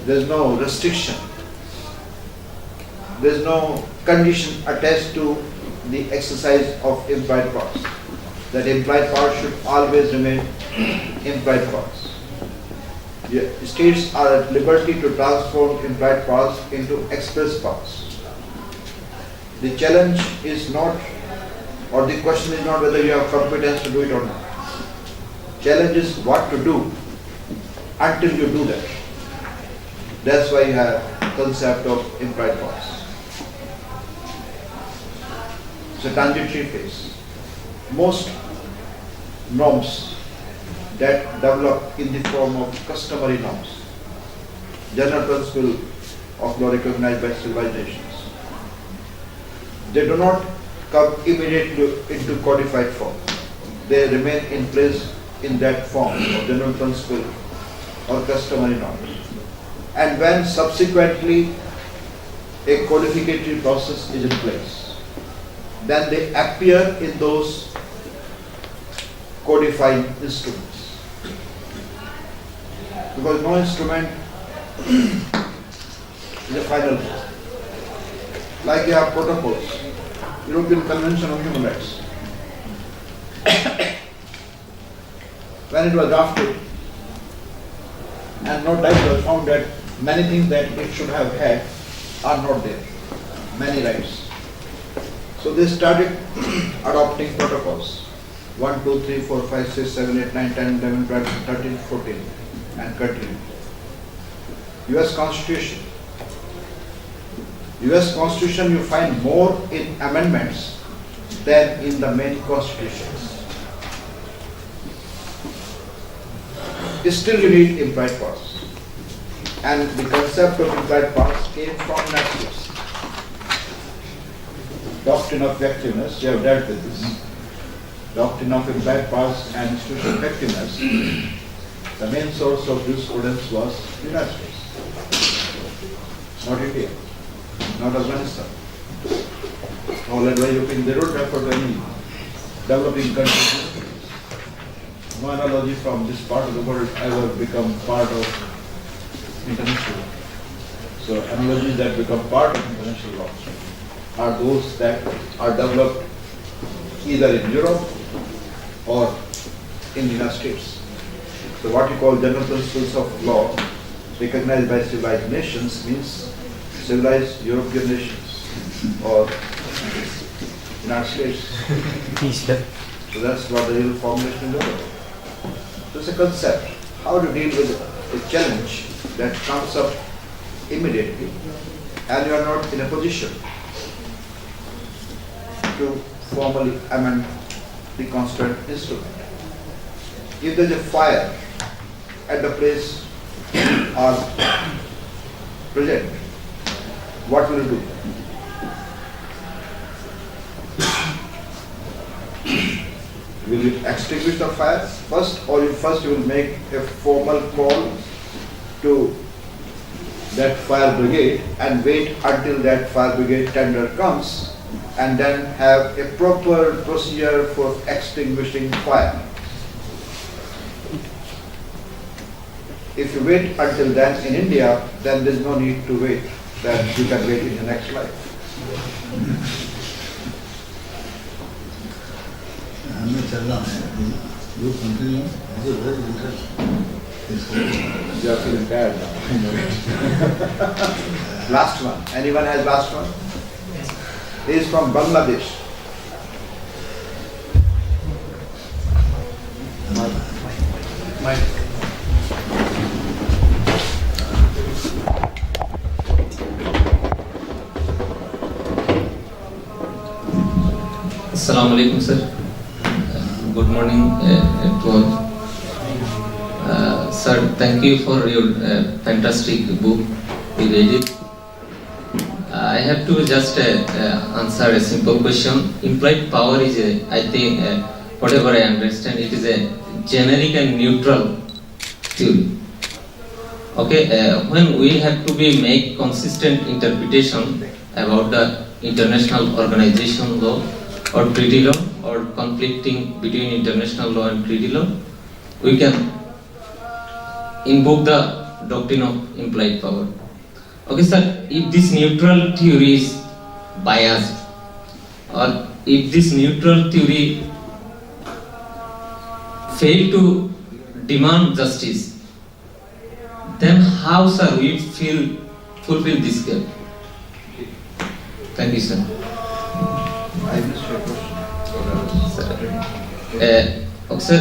There's no restriction. There's no condition attached to the exercise of implied powers. That implied powers should always remain implied powers. The states are at liberty to transform implied powers into express powers. The challenge is not, or the question is not whether you have competence to do it or not. Challenge is what to do until you do that. That's why you have concept of implied powers. It's a transitory phase. Most norms that develop in the form of customary norms, general principle of law recognized by civilizations, they do not come immediately into codified form. They remain in place in that form of general principle or customary norms. And when subsequently a codificatory process is in place, then they appear in those codified instruments. Because no instrument is a final one. Like you have protocols, European Convention on Human Rights. When it was drafted, and no doubt was found that many things that it should have had are not there, many rights. So they started adopting protocols. 1, 2, 3, 4, 5, 6, 7, 8, 9, 10, 11, 12, 13, 14 and continue. US Constitution. US Constitution you find more in amendments than in the main constitutions. Still you need implied powers. And the concept of implied powers came from naturalists. Doctrine of effectiveness, you have dealt with this. Doctrine of implied powers and institutional effectiveness. The main source of jurisprudence was the United States, not India, not Afghanistan. All that way you think they don't refer to any developing countries. No analogy from this part of the world ever become part of international law. So analogies that become part of international law are those that are developed either in Europe or in the United States. So what you call general principles of law recognized by civilized nations means civilized European nations or United States. So that's what the real formulation is about. So it's a concept, how to deal with a challenge that comes up immediately and you are not in a position to formally amend the constituent instrument. If there is a fire at the place you are present, what will you do? Will you extinguish the fire first, or you will make a formal call to that fire brigade and wait until that fire brigade tender comes and then have a proper procedure for extinguishing fire? If you wait until then in India, then there is no need to wait, then you can wait in the next life. You continue. This is very interesting. You are feeling tired now. Last one. Anyone has last one? He is from Bangladesh. Assalamu alaikum, sir. Good morning to all. Sir, thank you for your fantastic book. We read it. I have to just answer a simple question. Implied power is, I think, whatever I understand, it is a generic and neutral theory. Okay, when we have to make consistent interpretation, about the international organization law or treaty law or conflicting between international law and treaty law, we can invoke the doctrine of implied power. Okay, sir, if this neutral theory is biased, or if this neutral theory fail to demand justice, then how, sir, we fulfill this gap? Thank you, sir. I missed your question. Okay, sir,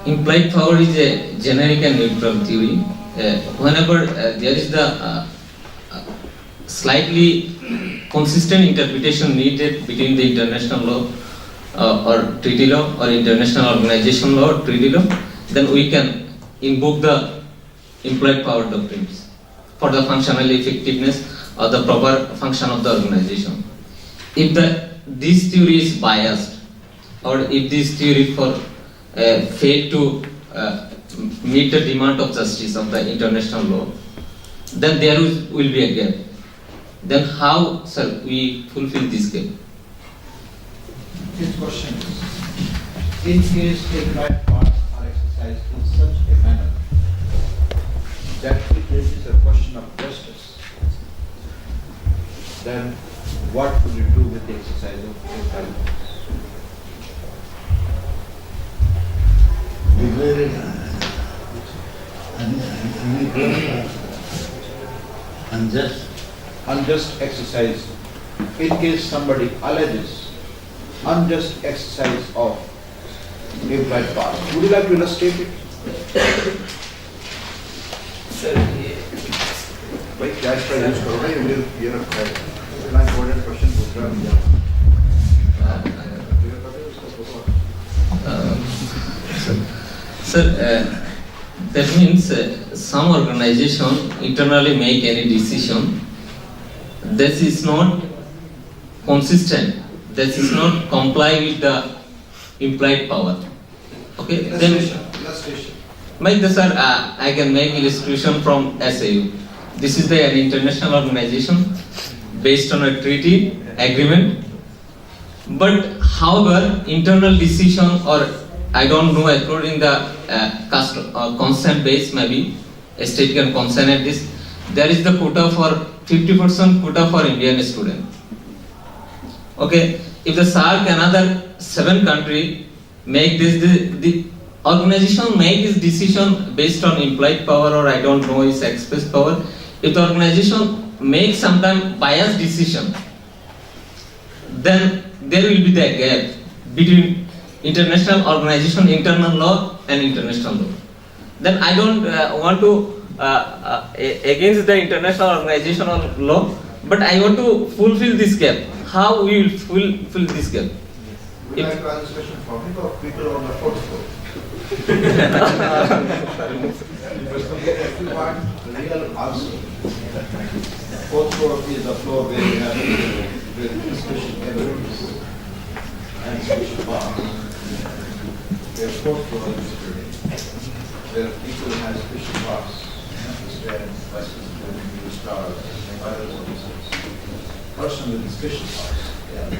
implied power is a generic and neutral theory. Whenever there is the slightly consistent interpretation needed between the international law or treaty law or international organization law or treaty law, then we can invoke the implied power doctrines for the functional effectiveness or the proper function of the organization. If this theory is biased, or if this theory fail to meet the demand of justice of the international law, then there will be a gap. Then how, sir, we fulfill this gap? His question is, in case implied powers are exercised in such a manner that it raises a question of justice, then what would you do with the exercise of implied powers? Unjust exercise. In case somebody alleges unjust exercise of implied power. Would you like to illustrate it? भाई cash का use करो ना, ये रखा है इतना important question पूछ रहा Sir, that means some organization internally make any decision. This is not consistent. This is not comply with the implied power. Okay. Then, sir, I can make illustration from SAU. This is an international organization based on a treaty agreement. But however, internal decision, or I don't know, according the consent base, maybe a state can consent at this. There is the quota for 50% quota for Indian student. Okay, if the SAARC another 7 country make this, the organization make this decision based on implied power, or I don't know, is express power. If the organization makes sometimes biased decision, then there will be the gap between international organization, internal law and international law. Then I don't want to against the international organization or law, but I want to fulfill this gap. How we will fulfill this gap? Would you like to ask this question for me or people on the fourth floor? If you want real answer, fourth floor is the floor where we have special evidence and special powers. Where fourth floor is where people have special powers, understand vice president, new stars, and other officers. Person with special powers.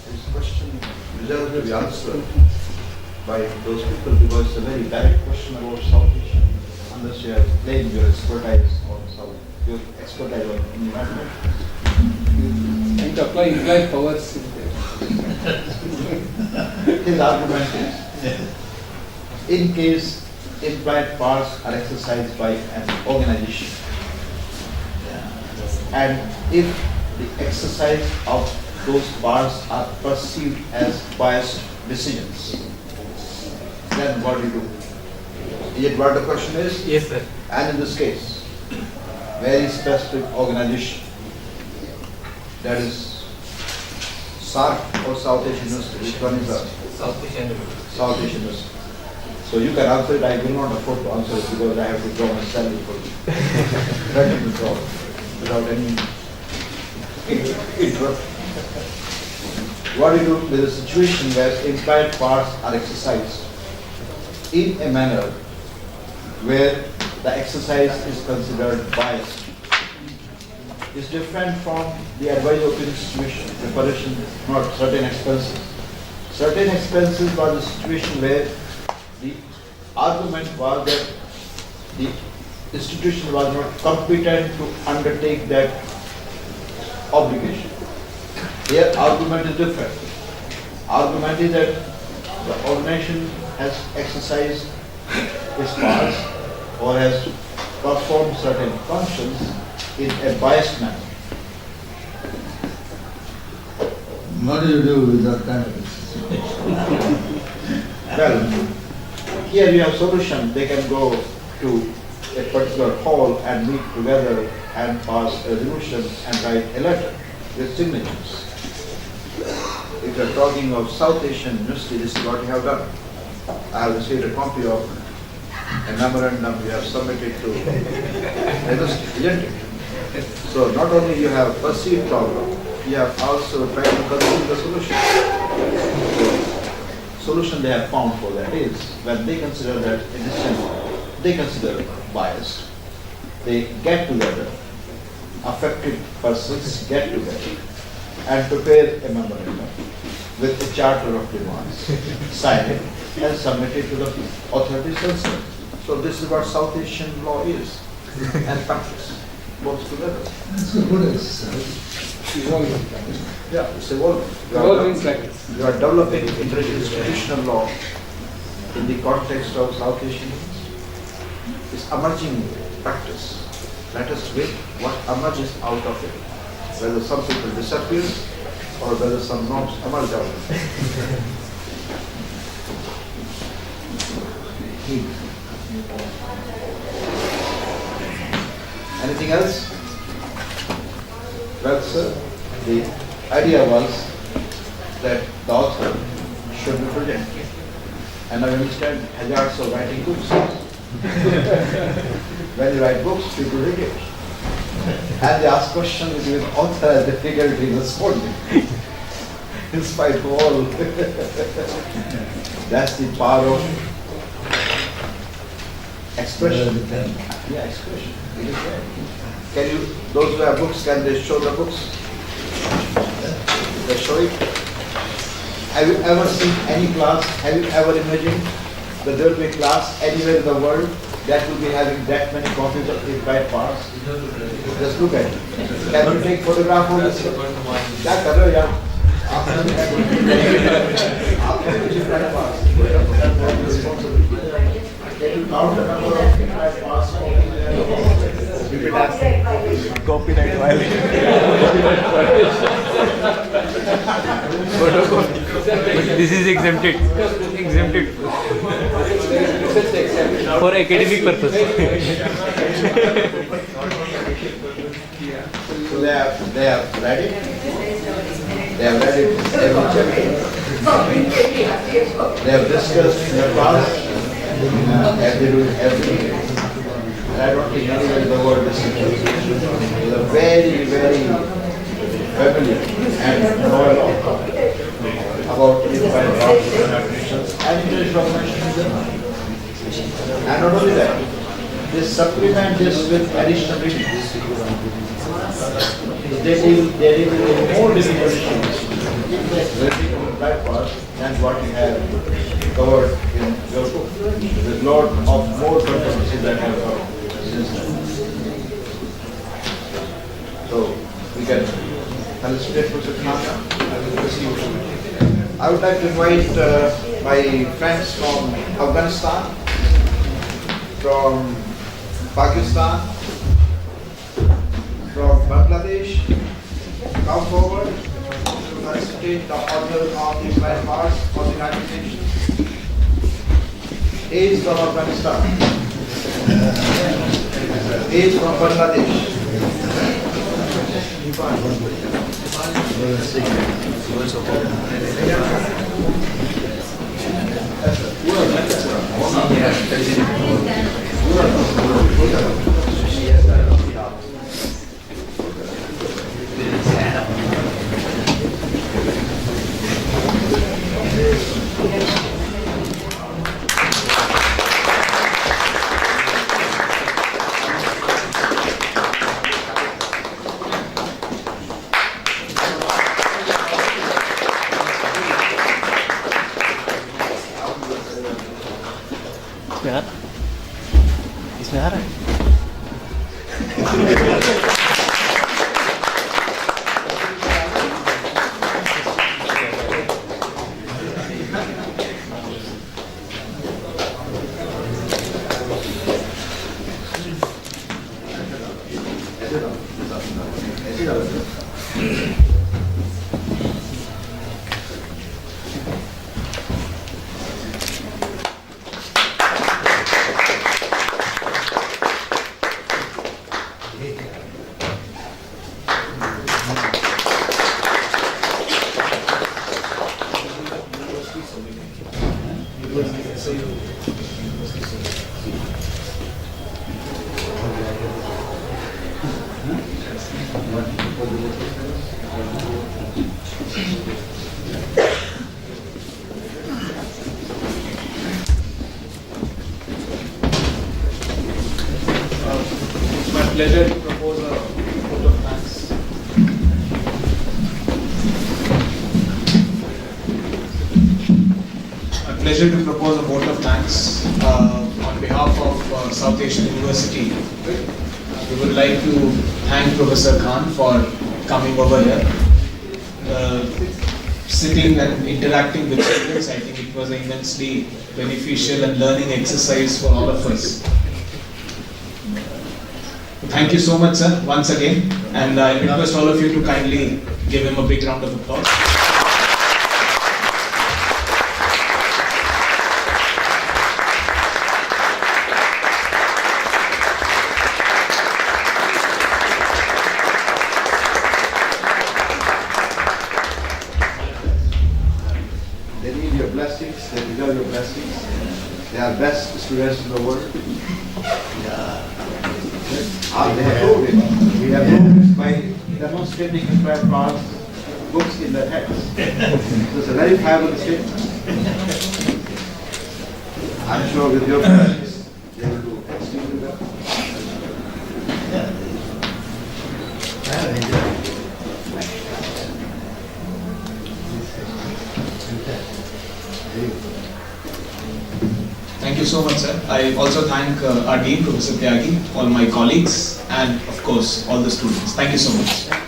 This question deserves to be answered by those people because it's a very direct question about South Asia. Unless you have claimed your expertise on South, your expertise on mathematics. And apply implied powers in there. His argument is, in case implied powers are exercised by an organization, and if the exercise of those powers are perceived as biased decisions, then what do you do? Is it what the question is? Yes, sir. And in this case, very specific organization, that is SAARC or South Asian University, which one is that? South Asian University. South Asian University. So you can answer it, I will not afford to answer it because I have to draw my salary for you. Let me draw without any interruption. What do you do with a situation where implied powers are exercised in a manner where the exercise is considered biased? is different from the advice of institution, preparation, not certain expenses. Certain expenses was a situation where the argument was that the institution was not competent to undertake that obligation. Here argument is different. Argument is that the organization has exercised its powers or has performed certain functions in a biased manner. What do you do with that kind of situation? Well, here you have solution. They can go to a particular hall and meet together and pass a resolution and write a letter with signatures. If you are talking of South Asian University, this is what you have done. I have received a copy of a memorandum you have submitted to the university, isn't it? So not only you have perceived problem, you have also tried to conceive the solution. So, solution they have found for that is when they consider that a decision they consider biased, they get together, affected persons get together and prepare a memorandum with a charter of demands, sign it and submit it to the authorities concerned. So this is what South Asian law is and practice, both together. It's a good exercise. Yeah, it's evolving. You are developing interinstitutional law in the context of South Asian. It's emerging practice. Let us wait what emerges out of it. Whether some people disappear or whether some norms emerge out of it. Anything else? Well, sir, the idea was that the author should be brilliant. And I understand hazards of writing books. When you write books, people read it. And they ask questions with the author has difficulty in responding. In spite of all. That's the power of expression. Yeah, expression. It is there. Can you, those who have books, can they show the books? They show it. Have you ever seen any class, have you ever imagined that there will be a class anywhere in the world that will be having that many copies of the implied parts? Just look at it. Can you take photograph of this? Yeah, karo, yeah. After the implied parts. Can you count the number of implied parts? Copyright violation. This is exempted for academic purpose. So they have read it. They have read it every chapter. They have discussed in the class as they do every day. And I don't think anywhere in the world this is very, very familiar and know a lot about implied parts and definitions and international conventions. And not only that, they supplement this with additional readings. They deal with more definitions relating to implied parts than what you have covered in your book. There's a lot of more controversies that have come since then. So we can felicitate Mr. Khan. I would like to invite my friends from Afghanistan, from Pakistan, from Bangladesh, come forward to felicitate the author of the implied parts of the United Nations. He is from Afghanistan. He is from Bangladesh. It's my pleasure to propose a vote of thanks. My pleasure to propose a vote of thanks on behalf of South Asian University. We would like to thank Professor Khan for coming over here. Sitting and interacting with students, I think it was an immensely beneficial and learning exercise for all of us. Thank you so much, sir, once again, and I request all of you to kindly give him a big round of applause. They need your blessings, they deserve your blessings. They are best students in the world. We have proved by demonstrating Implied Powers books in the text. It's a very fabulous statement. I'm sure with your blessings, they will do extremely well. Thank you so much, sir. I also thank our Dean, Professor Tyagi, all my colleagues, and of course, all the students. Thank you so much.